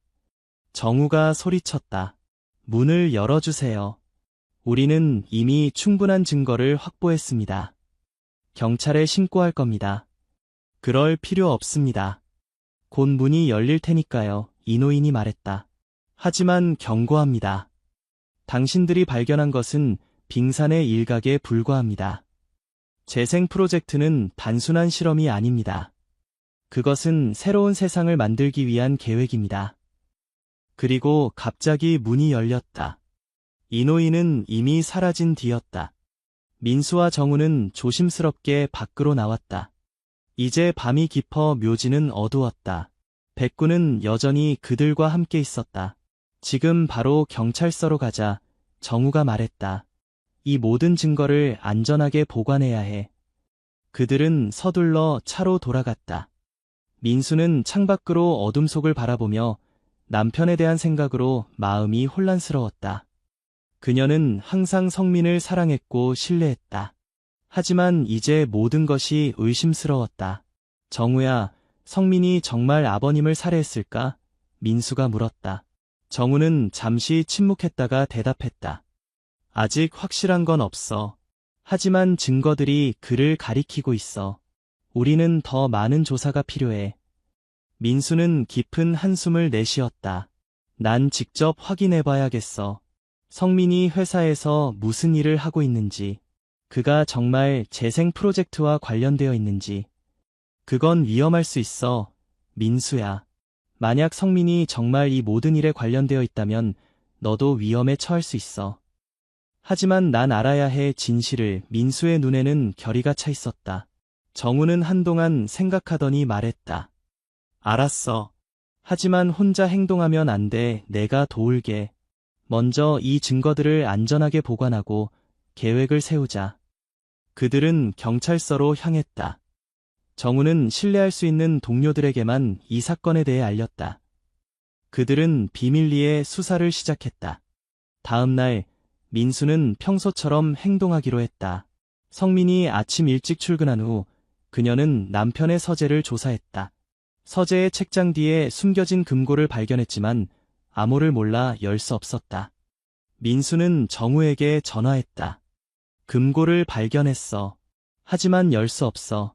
정우가 소리쳤다. 문을 열어주세요. 우리는 이미 충분한 증거를 확보했습니다. 경찰에 신고할 겁니다. 그럴 필요 없습니다. 곧 문이 열릴 테니까요. 이노인이 말했다. 하지만 경고합니다. 당신들이 발견한 것은 빙산의 일각에 불과합니다. 재생 프로젝트는 단순한 실험이 아닙니다. 그것은 새로운 세상을 만들기 위한 계획입니다. 그리고 갑자기 문이 열렸다. 이노이는 이미 사라진 뒤였다. 민수와 정우는 조심스럽게 밖으로 나왔다. 이제 밤이 깊어 묘지는 어두웠다. 백구는 여전히 그들과 함께 있었다. 지금 바로 경찰서로 가자. 정우가 말했다. 이 모든 증거를 안전하게 보관해야 해. 그들은 서둘러 차로 돌아갔다. 민수는 창밖으로 어둠 속을 바라보며 남편에 대한 생각으로 마음이 혼란스러웠다. 그녀는 항상 성민을 사랑했고 신뢰했다. 하지만 이제 모든 것이 의심스러웠다. 정우야, 성민이 정말 아버님을 살해했을까? 민수가 물었다. 정우는 잠시 침묵했다가 대답했다. 아직 확실한 건 없어. 하지만 증거들이 그를 가리키고 있어. 우리는 더 많은 조사가 필요해. 민수는 깊은 한숨을 내쉬었다. 난 직접 확인해봐야겠어. 성민이 회사에서 무슨 일을 하고 있는지, 그가 정말 재생 프로젝트와 관련되어 있는지. 그건 위험할 수 있어, 민수야. 만약 성민이 정말 이 모든 일에 관련되어 있다면 너도 위험에 처할 수 있어. 하지만 난 알아야 해. 진실을. 민수의 눈에는 결의가 차 있었다. 정우는 한동안 생각하더니 말했다. 알았어. 하지만 혼자 행동하면 안 돼. 내가 도울게. 먼저 이 증거들을 안전하게 보관하고 계획을 세우자. 그들은 경찰서로 향했다. 정우는 신뢰할 수 있는 동료들에게만 이 사건에 대해 알렸다. 그들은 비밀리에 수사를 시작했다. 다음 날 민수는 평소처럼 행동하기로 했다. 성민이 아침 일찍 출근한 후 그녀는 남편의 서재를 조사했다. 서재의 책장 뒤에 숨겨진 금고를 발견했지만 암호를 몰라 열 수 없었다. 민수는 정우에게 전화했다. 금고를 발견했어. 하지만 열 수 없어.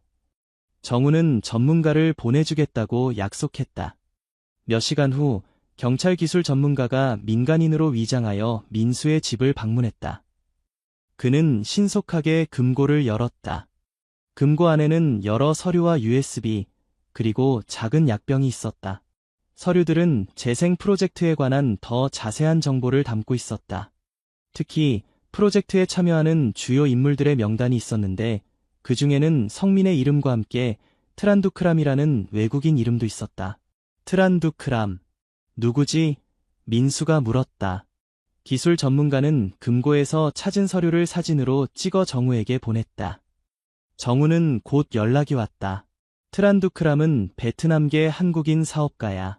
정우는 전문가를 보내주겠다고 약속했다. 몇 시간 후 경찰 기술 전문가가 민간인으로 위장하여 민수의 집을 방문했다. 그는 신속하게 금고를 열었다. 금고 안에는 여러 서류와 USB, 그리고 작은 약병이 있었다. 서류들은 재생 프로젝트에 관한 더 자세한 정보를 담고 있었다. 특히 프로젝트에 참여하는 주요 인물들의 명단이 있었는데 그 중에는 성민의 이름과 함께 트란두크람이라는 외국인 이름도 있었다. 트란두크람. 누구지? 민수가 물었다. 기술 전문가는 금고에서 찾은 서류를 사진으로 찍어 정우에게 보냈다. 정우는 곧 연락이 왔다. 트란두크람은 베트남계 한국인 사업가야.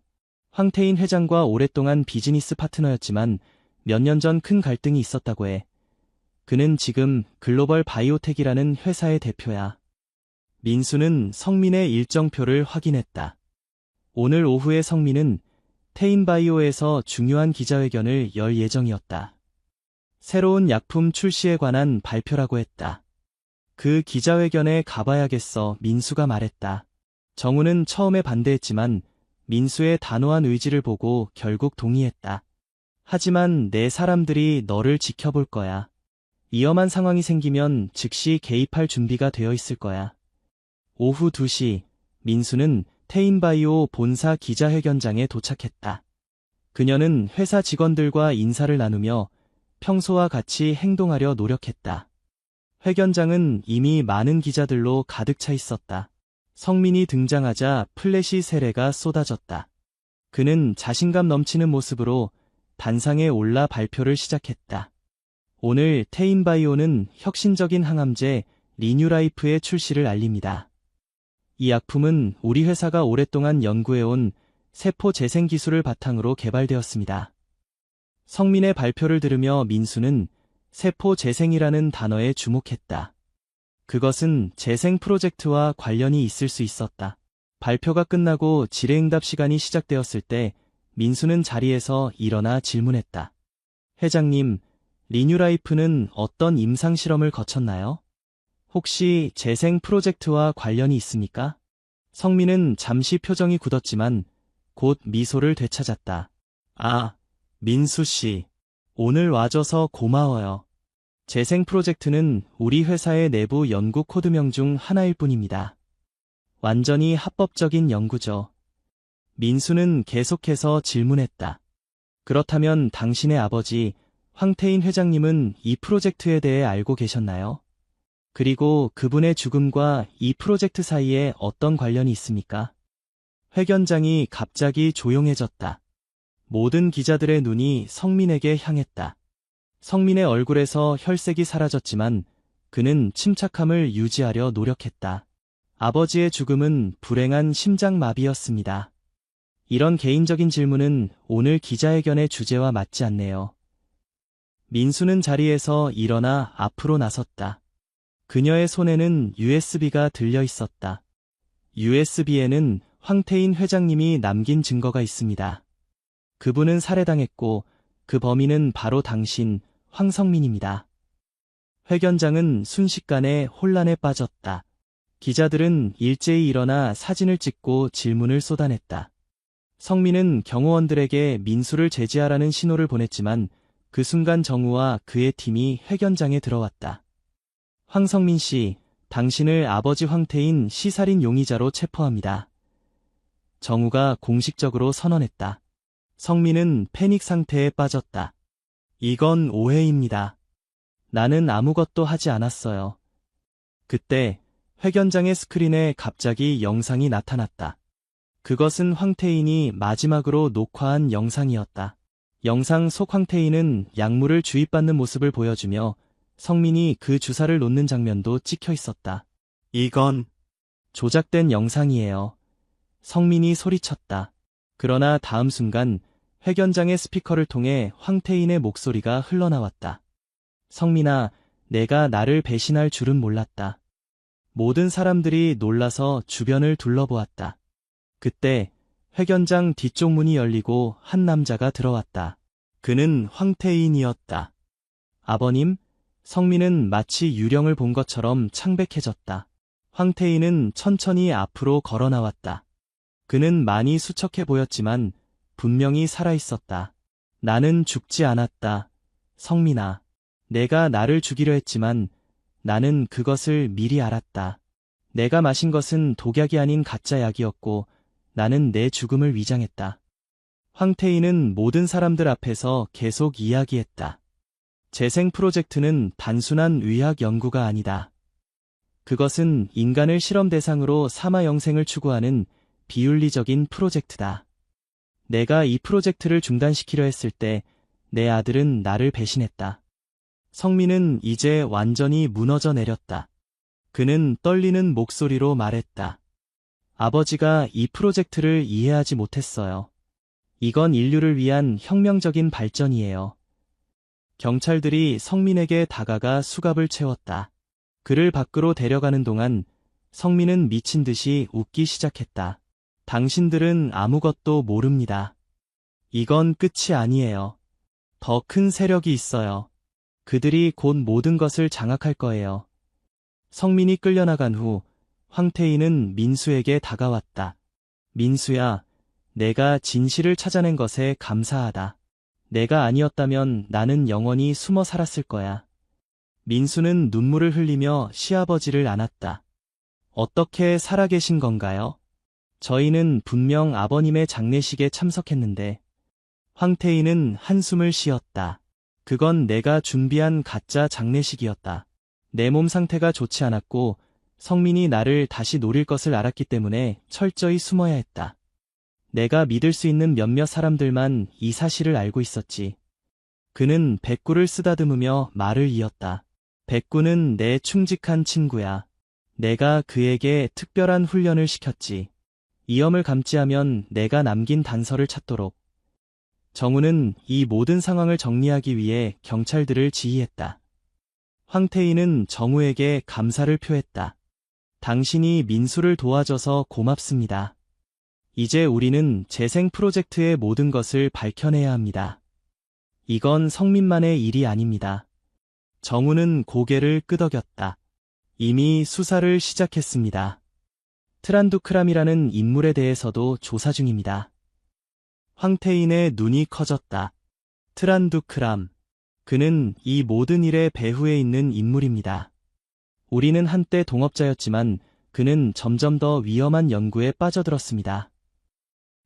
황태인 회장과 오랫동안 비즈니스 파트너였지만 몇 년 전 큰 갈등이 있었다고 해. 그는 지금 글로벌 바이오텍이라는 회사의 대표야. 민수는 성민의 일정표를 확인했다. 오늘 오후에 성민은 테인바이오에서 중요한 기자회견을 열 예정이었다. 새로운 약품 출시에 관한 발표라고 했다. 그 기자회견에 가봐야겠어, 민수가 말했다. 정우는 처음에 반대했지만 민수의 단호한 의지를 보고 결국 동의했다. 하지만 내 사람들이 너를 지켜볼 거야. 위험한 상황이 생기면 즉시 개입할 준비가 되어 있을 거야. 오후 2시, 민수는 테인바이오 본사 기자회견장에 도착했다. 그녀는 회사 직원들과 인사를 나누며 평소와 같이 행동하려 노력했다. 회견장은 이미 많은 기자들로 가득 차 있었다. 성민이 등장하자 플래시 세례가 쏟아졌다. 그는 자신감 넘치는 모습으로 단상에 올라 발표를 시작했다. 오늘 테인바이오는 혁신적인 항암제 리뉴라이프의 출시를 알립니다. 이 약품은 우리 회사가 오랫동안 연구해온 세포 재생 기술을 바탕으로 개발되었습니다. 성민의 발표를 들으며 민수는 세포 재생이라는 단어에 주목했다. 그것은 재생 프로젝트와 관련이 있을 수 있었다. 발표가 끝나고 질의응답 시간이 시작되었을 때 민수는 자리에서 일어나 질문했다. 회장님, 리뉴라이프는 어떤 임상실험을 거쳤나요? 혹시 재생 프로젝트와 관련이 있습니까? 성민은 잠시 표정이 굳었지만 곧 미소를 되찾았다. 아, 민수 씨. 오늘 와줘서 고마워요. 재생 프로젝트는 우리 회사의 내부 연구 코드명 중 하나일 뿐입니다. 완전히 합법적인 연구죠. 민수는 계속해서 질문했다. 그렇다면 당신의 아버지 황태인 회장님은 이 프로젝트에 대해 알고 계셨나요? 그리고 그분의 죽음과 이 프로젝트 사이에 어떤 관련이 있습니까? 회견장이 갑자기 조용해졌다. 모든 기자들의 눈이 성민에게 향했다. 성민의 얼굴에서 혈색이 사라졌지만 그는 침착함을 유지하려 노력했다. 아버지의 죽음은 불행한 심장마비였습니다. 이런 개인적인 질문은 오늘 기자회견의 주제와 맞지 않네요. 민수는 자리에서 일어나 앞으로 나섰다. 그녀의 손에는 USB가 들려 있었다. USB에는 황태인 회장님이 남긴 증거가 있습니다. 그분은 살해당했고 그 범인은 바로 당신 황성민입니다. 회견장은 순식간에 혼란에 빠졌다. 기자들은 일제히 일어나 사진을 찍고 질문을 쏟아냈다. 성민은 경호원들에게 민수를 제지하라는 신호를 보냈지만 그 순간 정우와 그의 팀이 회견장에 들어왔다. 황성민 씨, 당신을 아버지 황태인 시살인 용의자로 체포합니다. 정우가 공식적으로 선언했다. 성민은 패닉 상태에 빠졌다. 이건 오해입니다. 나는 아무것도 하지 않았어요. 그때 회견장의 스크린에 갑자기 영상이 나타났다. 그것은 황태인이 마지막으로 녹화한 영상이었다. 영상 속 황태인은 약물을 주입받는 모습을 보여주며 성민이 그 주사를 놓는 장면도 찍혀 있었다. 이건 조작된 영상이에요. 성민이 소리쳤다. 그러나 다음 순간 회견장의 스피커를 통해 황태인의 목소리가 흘러나왔다. 성민아, 내가 나를 배신할 줄은 몰랐다. 모든 사람들이 놀라서 주변을 둘러보았다. 그때 회견장 뒤쪽 문이 열리고 한 남자가 들어왔다. 그는 황태인이었다. 아버님, 성민은 마치 유령을 본 것처럼 창백해졌다. 황태인은 천천히 앞으로 걸어 나왔다. 그는 많이 수척해 보였지만 분명히 살아있었다. 나는 죽지 않았다. 성민아, 내가 나를 죽이려 했지만 나는 그것을 미리 알았다. 내가 마신 것은 독약이 아닌 가짜 약이었고 나는 내 죽음을 위장했다. 황태인은 모든 사람들 앞에서 계속 이야기했다. 재생 프로젝트는 단순한 의학 연구가 아니다. 그것은 인간을 실험 대상으로 삼아 영생을 추구하는 비윤리적인 프로젝트다. 내가 이 프로젝트를 중단시키려 했을 때 내 아들은 나를 배신했다. 성민은 이제 완전히 무너져 내렸다. 그는 떨리는 목소리로 말했다. 아버지가 이 프로젝트를 이해하지 못했어요. 이건 인류를 위한 혁명적인 발전이에요. 경찰들이 성민에게 다가가 수갑을 채웠다. 그를 밖으로 데려가는 동안 성민은 미친 듯이 웃기 시작했다. 당신들은 아무것도 모릅니다. 이건 끝이 아니에요. 더 큰 세력이 있어요. 그들이 곧 모든 것을 장악할 거예요. 성민이 끌려나간 후 황태인은 민수에게 다가왔다. 민수야, 내가 진실을 찾아낸 것에 감사하다. 내가 아니었다면 나는 영원히 숨어 살았을 거야. 민수는 눈물을 흘리며 시아버지를 안았다. 어떻게 살아계신 건가요? 저희는 분명 아버님의 장례식에 참석했는데. 황태인은 한숨을 쉬었다. 그건 내가 준비한 가짜 장례식이었다. 내 몸 상태가 좋지 않았고 성민이 나를 다시 노릴 것을 알았기 때문에 철저히 숨어야 했다. 내가 믿을 수 있는 몇몇 사람들만 이 사실을 알고 있었지. 그는 백구를 쓰다듬으며 말을 이었다. 백구는 내 충직한 친구야. 내가 그에게 특별한 훈련을 시켰지. 이염을 감지하면 내가 남긴 단서를 찾도록. 정우는 이 모든 상황을 정리하기 위해 경찰들을 지휘했다. 황태인은 정우에게 감사를 표했다. 당신이 민수를 도와줘서 고맙습니다. 이제 우리는 재생 프로젝트의 모든 것을 밝혀내야 합니다. 이건 성민만의 일이 아닙니다. 정우는 고개를 끄덕였다. 이미 수사를 시작했습니다. 트란두크람이라는 인물에 대해서도 조사 중입니다. 황태인의 눈이 커졌다. 트란두크람. 그는 이 모든 일의 배후에 있는 인물입니다. 우리는 한때 동업자였지만 그는 점점 더 위험한 연구에 빠져들었습니다.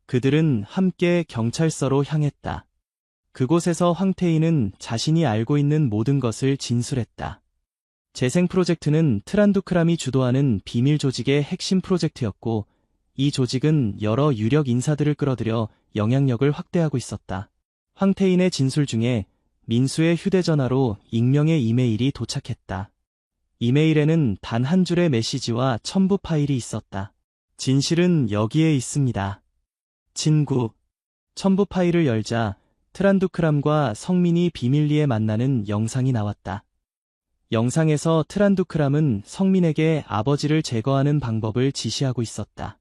그들은 함께 경찰서로 향했다. 그곳에서 황태인은 자신이 알고 있는 모든 것을 진술했다. 재생 프로젝트는 트란두크람이 주도하는 비밀 조직의 핵심 프로젝트였고, 이 조직은 여러 유력 인사들을 끌어들여 영향력을 확대하고 있었다. 황태인의 진술 중에 민수의 휴대전화로 익명의 이메일이 도착했다. 이메일에는 단 한 줄의 메시지와 첨부 파일이 있었다. 진실은 여기에 있습니다. 친구. 첨부 파일을 열자 트란두크람과 성민이 비밀리에 만나는 영상이 나왔다. 영상에서 트란두크람은 성민에게 아버지를 제거하는 방법을 지시하고 있었다.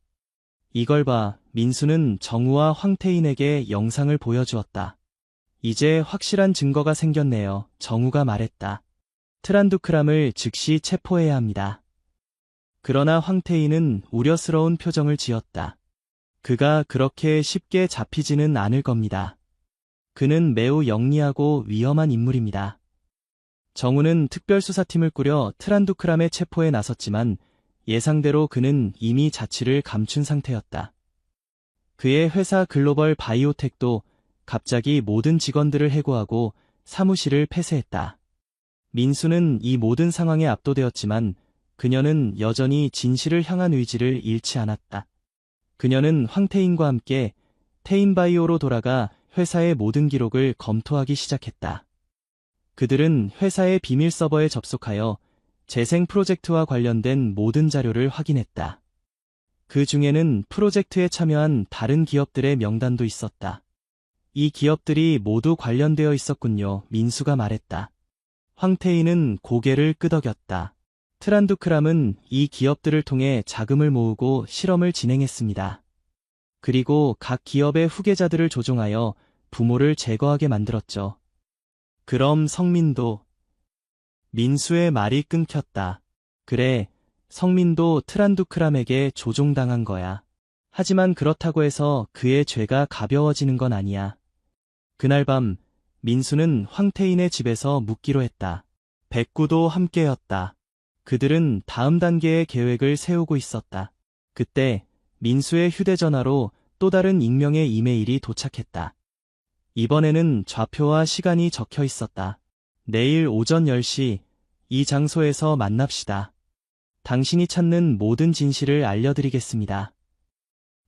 이걸 봐 민수는 정우와 황태인에게 영상을 보여주었다. 이제 확실한 증거가 생겼네요. 정우가 말했다. 트란두크람을 즉시 체포해야 합니다. 그러나 황태인은 우려스러운 표정을 지었다. 그가 그렇게 쉽게 잡히지는 않을 겁니다. 그는 매우 영리하고 위험한 인물입니다. 정우는 특별수사팀을 꾸려 트란두크람의 체포에 나섰지만 예상대로 그는 이미 자취를 감춘 상태였다. 그의 회사 글로벌 바이오텍도 갑자기 모든 직원들을 해고하고 사무실을 폐쇄했다. 민수는 이 모든 상황에 압도되었지만 그녀는 여전히 진실을 향한 의지를 잃지 않았다. 그녀는 황태인과 함께 테인바이오로 돌아가 회사의 모든 기록을 검토하기 시작했다. 그들은 회사의 비밀 서버에 접속하여 재생 프로젝트와 관련된 모든 자료를 확인했다. 그 중에는 프로젝트에 참여한 다른 기업들의 명단도 있었다. 이 기업들이 모두 관련되어 있었군요. 민수가 말했다. 황태인은 고개를 끄덕였다. 트란두크람은 이 기업들을 통해 자금을 모으고 실험을 진행했습니다. 그리고 각 기업의 후계자들을 조종하여 부모를 제거하게 만들었죠. 그럼 성민도. 민수의 말이 끊겼다. 그래, 성민도 트란두크람에게 조종당한 거야. 하지만 그렇다고 해서 그의 죄가 가벼워지는 건 아니야. 그날 밤 민수는 황태인의 집에서 묵기로 했다. 백구도 함께였다. 그들은 다음 단계의 계획을 세우고 있었다. 그때 민수의 휴대전화로 또 다른 익명의 이메일이 도착했다. 이번에는 좌표와 시간이 적혀 있었다. 내일 오전 10시 이 장소에서 만납시다. 당신이 찾는 모든 진실을 알려드리겠습니다.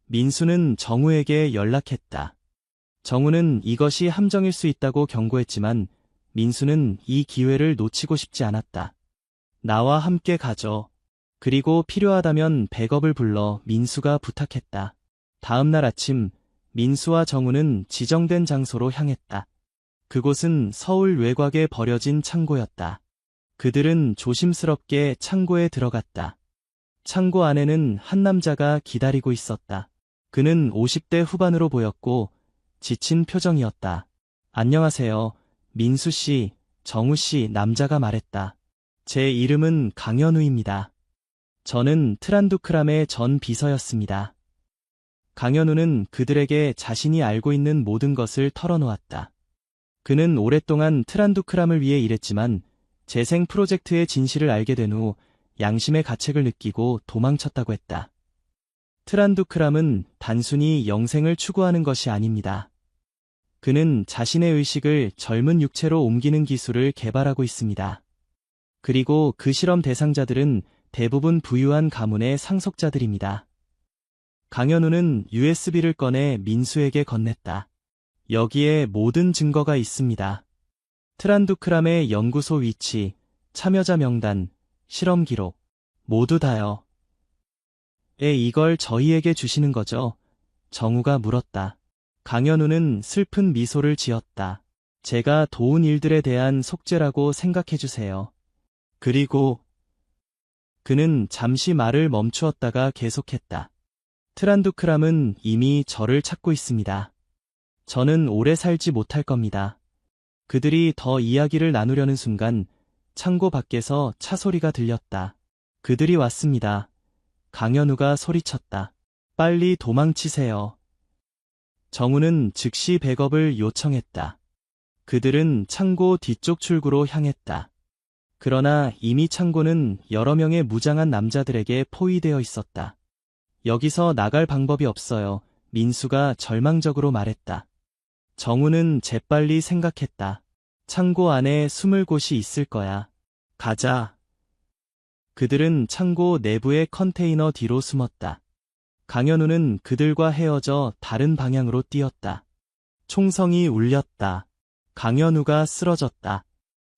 민수는 정우에게 연락했다. 정우는 이것이 함정일 수 있다고 경고했지만 민수는 이 기회를 놓치고 싶지 않았다. 나와 함께 가죠. 그리고 필요하다면 백업을 불러 민수가 부탁했다. 다음 날 아침 민수와 정우는 지정된 장소로 향했다. 그곳은 서울 외곽에 버려진 창고였다. 그들은 조심스럽게 창고에 들어갔다. 창고 안에는 한 남자가 기다리고 있었다. 그는 50대 후반으로 보였고 지친 표정이었다. 안녕하세요. 민수 씨, 정우 씨. 남자가 말했다. 제 이름은 강현우입니다. 저는 트란두크람의 전 비서였습니다. 강현우는 그들에게 자신이 알고 있는 모든 것을 털어놓았다. 그는 오랫동안 트란두크람을 위해 일했지만 재생 프로젝트의 진실을 알게 된 후 양심의 가책을 느끼고 도망쳤다고 했다. 트란두크람은 단순히 영생을 추구하는 것이 아닙니다. 그는 자신의 의식을 젊은 육체로 옮기는 기술을 개발하고 있습니다. 그리고 그 실험 대상자들은 대부분 부유한 가문의 상속자들입니다. 강현우는 USB를 꺼내 민수에게 건넸다. 여기에 모든 증거가 있습니다. 트란두크람의 연구소 위치, 참여자 명단, 실험 기록, 모두 다요. 이걸 저희에게 주시는 거죠? 정우가 물었다. 강현우는 슬픈 미소를 지었다. 제가 도운 일들에 대한 속죄라고 생각해 주세요. 그리고 그는 잠시 말을 멈추었다가 계속했다. 트란두크람은 이미 저를 찾고 있습니다. 저는 오래 살지 못할 겁니다. 그들이 더 이야기를 나누려는 순간 창고 밖에서 차 소리가 들렸다. 그들이 왔습니다. 강현우가 소리쳤다. 빨리 도망치세요. 정우는 즉시 백업을 요청했다. 그들은 창고 뒤쪽 출구로 향했다. 그러나 이미 창고는 여러 명의 무장한 남자들에게 포위되어 있었다. 여기서 나갈 방법이 없어요. 민수가 절망적으로 말했다. 정우는 재빨리 생각했다. 창고 안에 숨을 곳이 있을 거야. 가자. 그들은 창고 내부의 컨테이너 뒤로 숨었다. 강현우는 그들과 헤어져 다른 방향으로 뛰었다. 총성이 울렸다. 강현우가 쓰러졌다.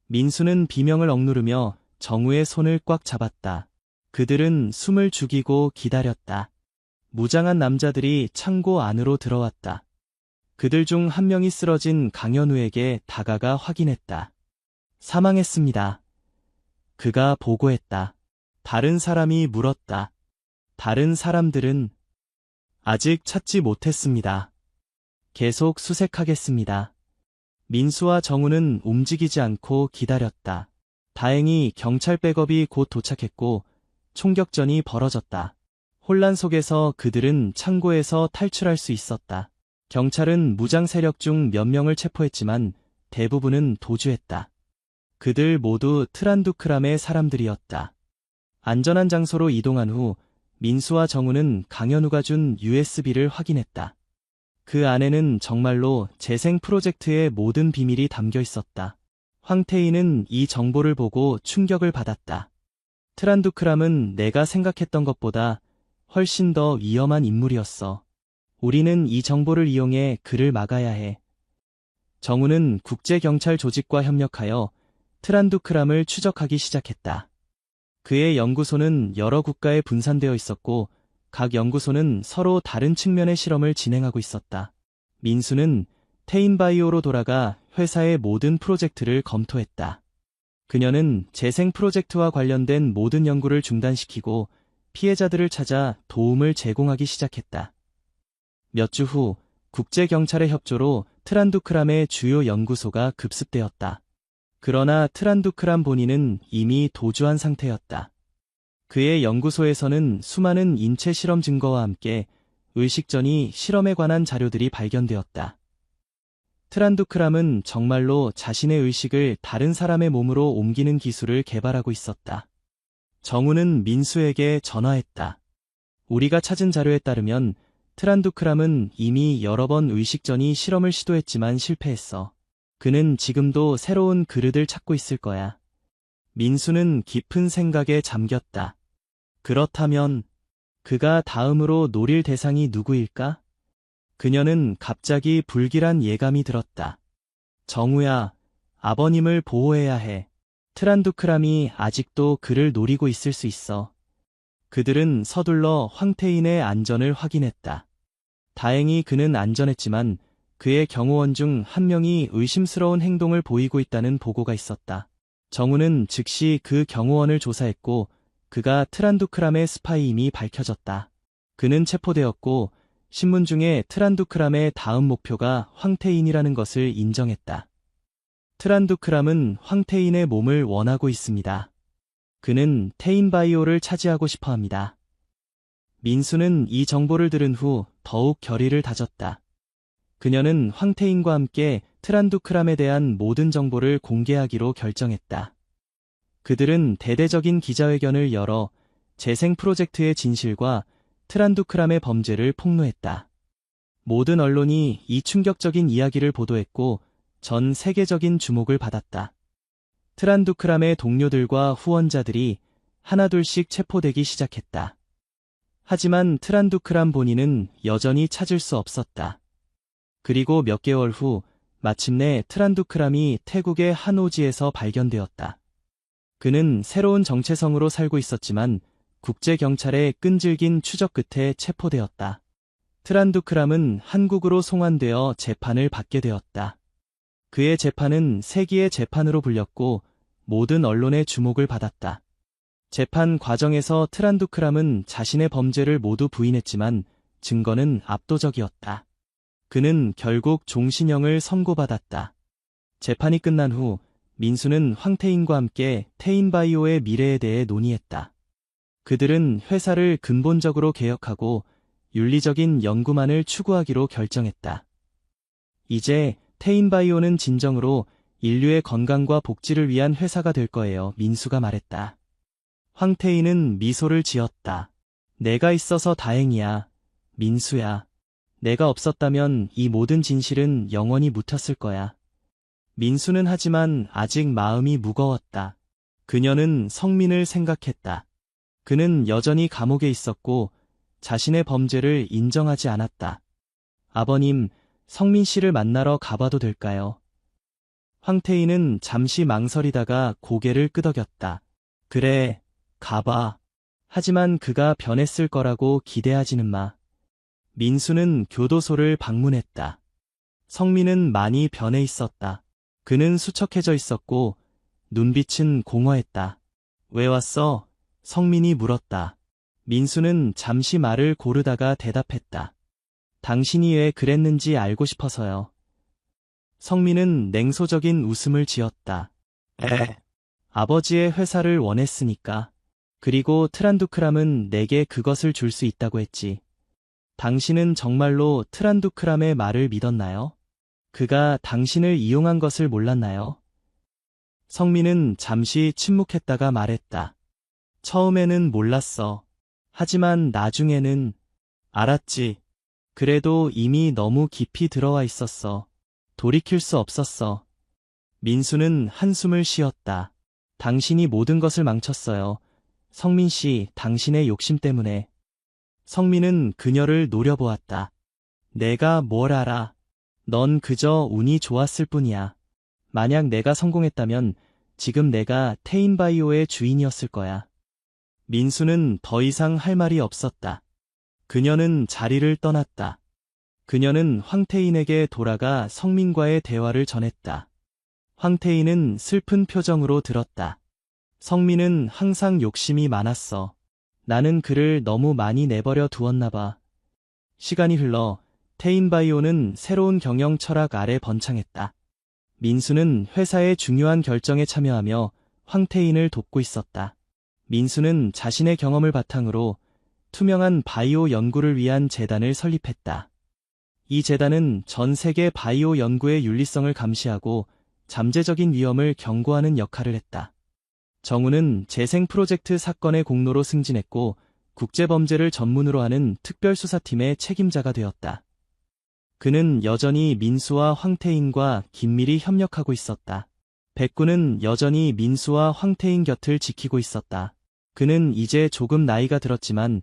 민수는 비명을 억누르며 정우의 손을 꽉 잡았다. 그들은 숨을 죽이고 기다렸다. 무장한 남자들이 창고 안으로 들어왔다. 그들 중 한 명이 쓰러진 강현우에게 다가가 확인했다. 사망했습니다. 그가 보고했다. 다른 사람이 물었다. 다른 사람들은 아직 찾지 못했습니다. 계속 수색하겠습니다. 민수와 정우는 움직이지 않고 기다렸다. 다행히 경찰 백업이 곧 도착했고 총격전이 벌어졌다. 혼란 속에서 그들은 창고에서 탈출할 수 있었다. 경찰은 무장 세력 중 몇 명을 체포했지만 대부분은 도주했다. 그들 모두 트란두크람의 사람들이었다. 안전한 장소로 이동한 후 민수와 정우는 강현우가 준 USB를 확인했다. 그 안에는 정말로 재생 프로젝트의 모든 비밀이 담겨 있었다. 황태희는 이 정보를 보고 충격을 받았다. 트란두크람은 내가 생각했던 것보다 훨씬 더 위험한 인물이었어. 우리는 이 정보를 이용해 그를 막아야 해. 정우는 국제경찰 조직과 협력하여 트란두크람을 추적하기 시작했다. 그의 연구소는 여러 국가에 분산되어 있었고 각 연구소는 서로 다른 측면의 실험을 진행하고 있었다. 민수는 테인바이오로 돌아가 회사의 모든 프로젝트를 검토했다. 그녀는 재생 프로젝트와 관련된 모든 연구를 중단시키고 피해자들을 찾아 도움을 제공하기 시작했다. 몇 주 후 국제경찰의 협조로 트란두크람의 주요 연구소가 급습되었다. 그러나 트란두크람 본인은 이미 도주한 상태였다. 그의 연구소에서는 수많은 인체 실험 증거와 함께 의식 전이 실험에 관한 자료들이 발견되었다. 트란두크람은 정말로 자신의 의식을 다른 사람의 몸으로 옮기는 기술을 개발하고 있었다. 정우는 민수에게 전화했다. 우리가 찾은 자료에 따르면 트란두크람은 이미 여러 번 의식 전이 실험을 시도했지만 실패했어. 그는 지금도 새로운 그릇을 찾고 있을 거야. 민수는 깊은 생각에 잠겼다. 그렇다면 그가 다음으로 노릴 대상이 누구일까? 그녀는 갑자기 불길한 예감이 들었다. 정우야, 아버님을 보호해야 해. 트란두크람이 아직도 그를 노리고 있을 수 있어. 그들은 서둘러 황태인의 안전을 확인했다. 다행히 그는 안전했지만 그의 경호원 중 한 명이 의심스러운 행동을 보이고 있다는 보고가 있었다. 정우는 즉시 그 경호원을 조사했고 그가 트란두크람의 스파이임이 밝혀졌다. 그는 체포되었고 신문 중에 트란두크람의 다음 목표가 황태인이라는 것을 인정했다. 트란두크람은 황태인의 몸을 원하고 있습니다. 그는 테인바이오를 차지하고 싶어 합니다. 민수는 이 정보를 들은 후 더욱 결의를 다졌다. 그녀는 황태인과 함께 트란두크람에 대한 모든 정보를 공개하기로 결정했다. 그들은 대대적인 기자회견을 열어 재생 프로젝트의 진실과 트란두크람의 범죄를 폭로했다. 모든 언론이 이 충격적인 이야기를 보도했고 전 세계적인 주목을 받았다. 트란두크람의 동료들과 후원자들이 하나둘씩 체포되기 시작했다. 하지만 트란두크람 본인은 여전히 찾을 수 없었다. 그리고 몇 개월 후 마침내 트란두크람이 태국의 하노지에서 발견되었다. 그는 새로운 정체성으로 살고 있었지만 국제경찰의 끈질긴 추적 끝에 체포되었다. 트란두크람은 한국으로 송환되어 재판을 받게 되었다. 그의 재판은 세기의 재판으로 불렸고 모든 언론의 주목을 받았다. 재판 과정에서 트란두크람은 자신의 범죄를 모두 부인했지만 증거는 압도적이었다. 그는 결국 종신형을 선고받았다. 재판이 끝난 후 민수는 황태인과 함께 테인바이오의 미래에 대해 논의했다. 그들은 회사를 근본적으로 개혁하고 윤리적인 연구만을 추구하기로 결정했다. 이제 테인바이오는 진정으로 인류의 건강과 복지를 위한 회사가 될 거예요. 민수가 말했다. 황태인은 미소를 지었다. 내가 있어서 다행이야. 민수야. 내가 없었다면 이 모든 진실은 영원히 묻혔을 거야. 민수는 하지만 아직 마음이 무거웠다. 그녀는 성민을 생각했다. 그는 여전히 감옥에 있었고 자신의 범죄를 인정하지 않았다. 아버님, 성민 씨를 만나러 가봐도 될까요? 황태인은 잠시 망설이다가 고개를 끄덕였다. 그래, 가봐. 하지만 그가 변했을 거라고 기대하지는 마. 민수는 교도소를 방문했다. 성민은 많이 변해 있었다. 그는 수척해져 있었고 눈빛은 공허했다. 왜 왔어? 성민이 물었다. 민수는 잠시 말을 고르다가 대답했다. 당신이 왜 그랬는지 알고 싶어서요. 성민은 냉소적인 웃음을 지었다. 아버지의 회사를 원했으니까. 그리고 트란두크람은 내게 그것을 줄 수 있다고 했지. 당신은 정말로 트란두크람의 말을 믿었나요? 그가 당신을 이용한 것을 몰랐나요? 성민은 잠시 침묵했다가 말했다. 처음에는 몰랐어. 하지만 나중에는 알았지. 그래도 이미 너무 깊이 들어와 있었어. 돌이킬 수 없었어. 민수는 한숨을 쉬었다. 당신이 모든 것을 망쳤어요. 성민 씨, 당신의 욕심 때문에. 성민은 그녀를 노려보았다. 내가 뭘 알아. 넌 그저 운이 좋았을 뿐이야. 만약 내가 성공했다면 지금 내가 테인바이오의 주인이었을 거야. 민수는 더 이상 할 말이 없었다. 그녀는 자리를 떠났다. 그녀는 황태인에게 돌아가 성민과의 대화를 전했다. 황태인은 슬픈 표정으로 들었다. 성민은 항상 욕심이 많았어. 나는 그를 너무 많이 내버려 두었나 봐. 시간이 흘러 테인바이오는 새로운 경영 철학 아래 번창했다. 민수는 회사의 중요한 결정에 참여하며 황태인을 돕고 있었다. 민수는 자신의 경험을 바탕으로 투명한 바이오 연구를 위한 재단을 설립했다. 이 재단은 전 세계 바이오 연구의 윤리성을 감시하고 잠재적인 위험을 경고하는 역할을 했다. 정우는 재생 프로젝트 사건의 공로로 승진했고 국제범죄를 전문으로 하는 특별수사팀의 책임자가 되었다. 그는 여전히 민수와 황태인과 긴밀히 협력하고 있었다. 백구는 여전히 민수와 황태인 곁을 지키고 있었다. 그는 이제 조금 나이가 들었지만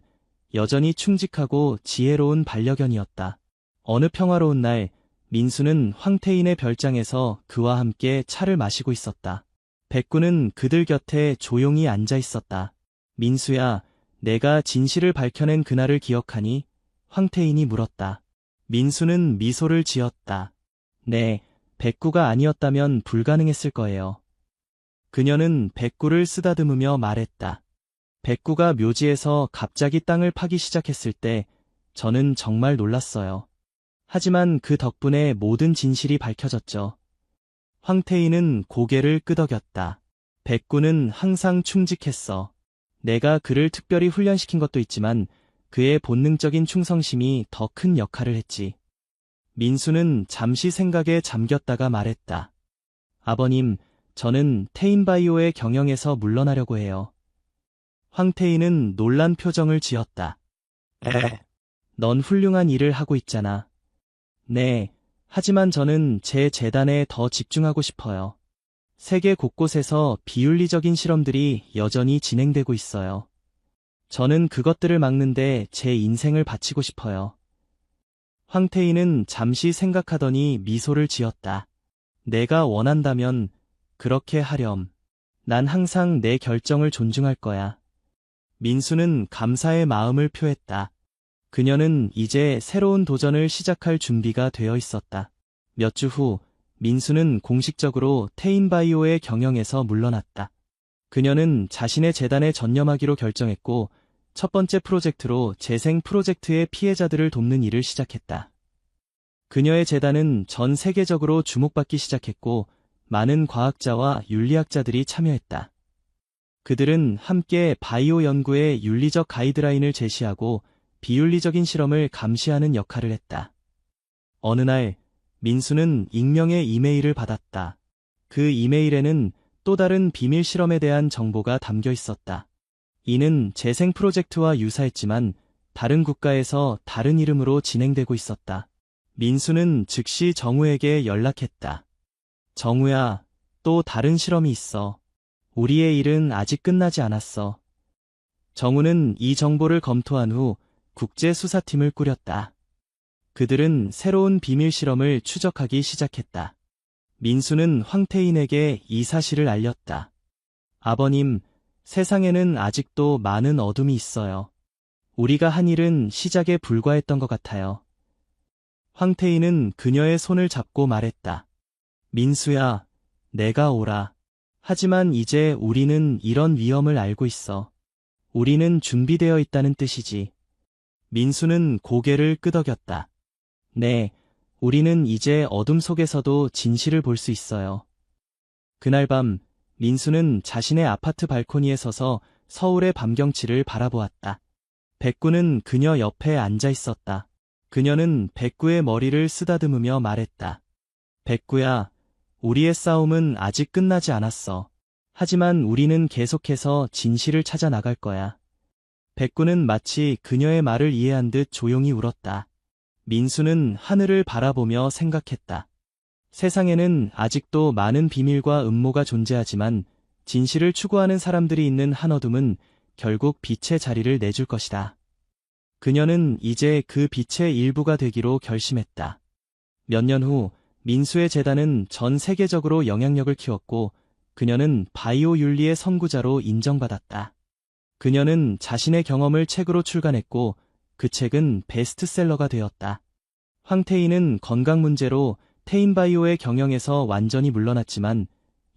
여전히 충직하고 지혜로운 반려견이었다. 어느 평화로운 날, 민수는 황태인의 별장에서 그와 함께 차를 마시고 있었다. 백구는 그들 곁에 조용히 앉아 있었다. 민수야, 내가 진실을 밝혀낸 그날을 기억하니? 황태인이 물었다. 민수는 미소를 지었다. 네, 백구가 아니었다면 불가능했을 거예요. 그녀는 백구를 쓰다듬으며 말했다. 백구가 묘지에서 갑자기 땅을 파기 시작했을 때 저는 정말 놀랐어요. 하지만 그 덕분에 모든 진실이 밝혀졌죠. 황태인은 고개를 끄덕였다. 백구는 항상 충직했어. 내가 그를 특별히 훈련시킨 것도 있지만 그의 본능적인 충성심이 더 큰 역할을 했지. 민수는 잠시 생각에 잠겼다가 말했다. 아버님, 저는 테인바이오의 경영에서 물러나려고 해요. 황태인은 놀란 표정을 지었다. 넌 훌륭한 일을 하고 있잖아. 네, 하지만 저는 제 재단에 더 집중하고 싶어요. 세계 곳곳에서 비윤리적인 실험들이 여전히 진행되고 있어요. 저는 그것들을 막는데 제 인생을 바치고 싶어요. 황태인은 잠시 생각하더니 미소를 지었다. 내가 원한다면 그렇게 하렴. 난 항상 내 결정을 존중할 거야. 민수는 감사의 마음을 표했다. 그녀는 이제 새로운 도전을 시작할 준비가 되어 있었다. 몇 주 후, 민수는 공식적으로 테인바이오의 경영에서 물러났다. 그녀는 자신의 재단에 전념하기로 결정했고, 첫 번째 프로젝트로 재생 프로젝트의 피해자들을 돕는 일을 시작했다. 그녀의 재단은 전 세계적으로 주목받기 시작했고, 많은 과학자와 윤리학자들이 참여했다. 그들은 함께 바이오 연구의 윤리적 가이드라인을 제시하고 비윤리적인 실험을 감시하는 역할을 했다. 어느 날 민수는 익명의 이메일을 받았다. 그 이메일에는 또 다른 비밀 실험에 대한 정보가 담겨 있었다. 이는 재생 프로젝트와 유사했지만 다른 국가에서 다른 이름으로 진행되고 있었다. 민수는 즉시 정우에게 연락했다. 정우야, 또 다른 실험이 있어. 우리의 일은 아직 끝나지 않았어. 정우는 이 정보를 검토한 후 국제수사팀을 꾸렸다. 그들은 새로운 비밀 실험을 추적하기 시작했다. 민수는 황태인에게 이 사실을 알렸다. 아버님, 세상에는 아직도 많은 어둠이 있어요. 우리가 한 일은 시작에 불과했던 것 같아요. 황태인은 그녀의 손을 잡고 말했다. 민수야, 내가 오라. 하지만 이제 우리는 이런 위험을 알고 있어. 우리는 준비되어 있다는 뜻이지. 민수는 고개를 끄덕였다. 네, 우리는 이제 어둠 속에서도 진실을 볼 수 있어요. 그날 밤, 민수는 자신의 아파트 발코니에 서서 서울의 밤 경치를 바라보았다. 백구는 그녀 옆에 앉아 있었다. 그녀는 백구의 머리를 쓰다듬으며 말했다. 백구야, 우리의 싸움은 아직 끝나지 않았어. 하지만 우리는 계속해서 진실을 찾아 나갈 거야. 백구는 마치 그녀의 말을 이해한 듯 조용히 울었다. 민수는 하늘을 바라보며 생각했다. 세상에는 아직도 많은 비밀과 음모가 존재하지만 진실을 추구하는 사람들이 있는 한어둠은 결국 빛의 자리를 내줄 것이다. 그녀는 이제 그 빛의 일부가 되기로 결심했다. 몇 년 후 민수의 재단은 전 세계적으로 영향력을 키웠고 그녀는 바이오 윤리의 선구자로 인정받았다. 그녀는 자신의 경험을 책으로 출간했고 그 책은 베스트셀러가 되었다. 황태인은 건강 문제로 태인바이오의 경영에서 완전히 물러났지만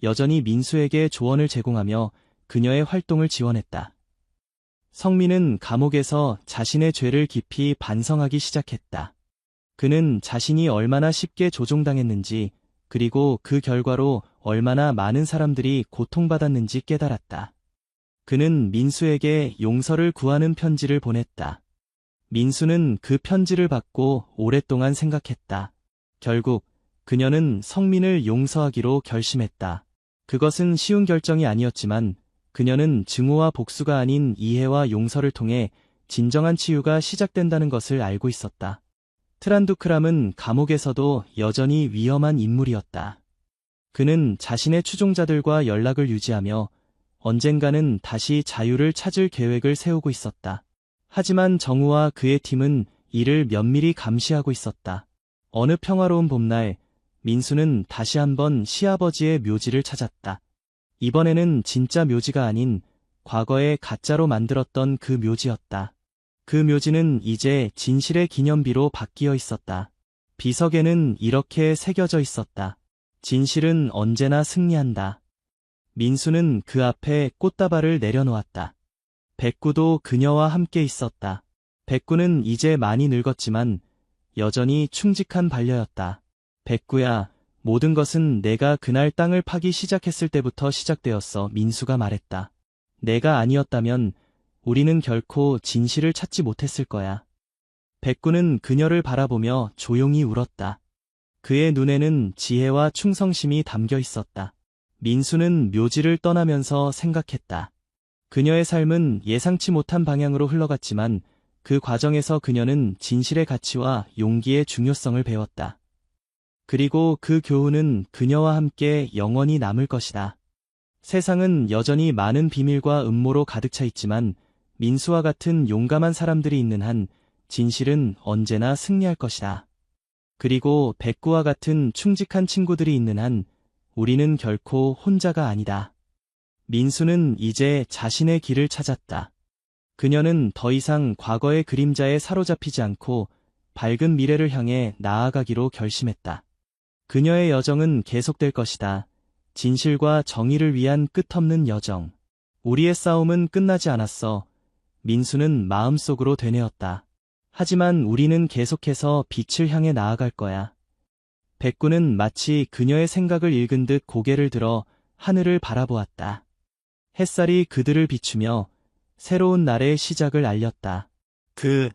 여전히 민수에게 조언을 제공하며 그녀의 활동을 지원했다. 성민은 감옥에서 자신의 죄를 깊이 반성하기 시작했다. 그는 자신이 얼마나 쉽게 조종당했는지 그리고 그 결과로 얼마나 많은 사람들이 고통받았는지 깨달았다. 그는 민수에게 용서를 구하는 편지를 보냈다. 민수는 그 편지를 받고 오랫동안 생각했다. 결국 그녀는 성민을 용서하기로 결심했다. 그것은 쉬운 결정이 아니었지만 그녀는 증오와 복수가 아닌 이해와 용서를 통해 진정한 치유가 시작된다는 것을 알고 있었다. 트란두크람은 감옥에서도 여전히 위험한 인물이었다. 그는 자신의 추종자들과 연락을 유지하며 언젠가는 다시 자유를 찾을 계획을 세우고 있었다. 하지만 정우와 그의 팀은 이를 면밀히 감시하고 있었다. 어느 평화로운 봄날, 민수는 다시 한번 시아버지의 묘지를 찾았다. 이번에는 진짜 묘지가 아닌 과거에 가짜로 만들었던 그 묘지였다. 그 묘지는 이제 진실의 기념비로 바뀌어 있었다. 비석에는 이렇게 새겨져 있었다. 진실은 언제나 승리한다. 민수는 그 앞에 꽃다발을 내려놓았다. 백구도 그녀와 함께 있었다. 백구는 이제 많이 늙었지만 여전히 충직한 반려였다. 백구야, 모든 것은 내가 그날 땅을 파기 시작했을 때부터 시작되었어. 민수가 말했다. 내가 아니었다면 우리는 결코 진실을 찾지 못했을 거야. 백구는 그녀를 바라보며 조용히 울었다. 그의 눈에는 지혜와 충성심이 담겨 있었다. 민수는 묘지를 떠나면서 생각했다. 그녀의 삶은 예상치 못한 방향으로 흘러갔지만 그 과정에서 그녀는 진실의 가치와 용기의 중요성을 배웠다. 그리고 그 교훈은 그녀와 함께 영원히 남을 것이다. 세상은 여전히 많은 비밀과 음모로 가득 차 있지만 민수와 같은 용감한 사람들이 있는 한 진실은 언제나 승리할 것이다. 그리고 백구와 같은 충직한 친구들이 있는 한 우리는 결코 혼자가 아니다. 민수는 이제 자신의 길을 찾았다. 그녀는 더 이상 과거의 그림자에 사로잡히지 않고 밝은 미래를 향해 나아가기로 결심했다. 그녀의 여정은 계속될 것이다. 진실과 정의를 위한 끝없는 여정. 우리의 싸움은 끝나지 않았어. 민수는 마음속으로 되뇌었다. 하지만 우리는 계속해서 빛을 향해 나아갈 거야. 백구는 마치 그녀의 생각을 읽은 듯 고개를 들어 하늘을 바라보았다. 햇살이 그들을 비추며 새로운 날의 시작을 알렸다. 그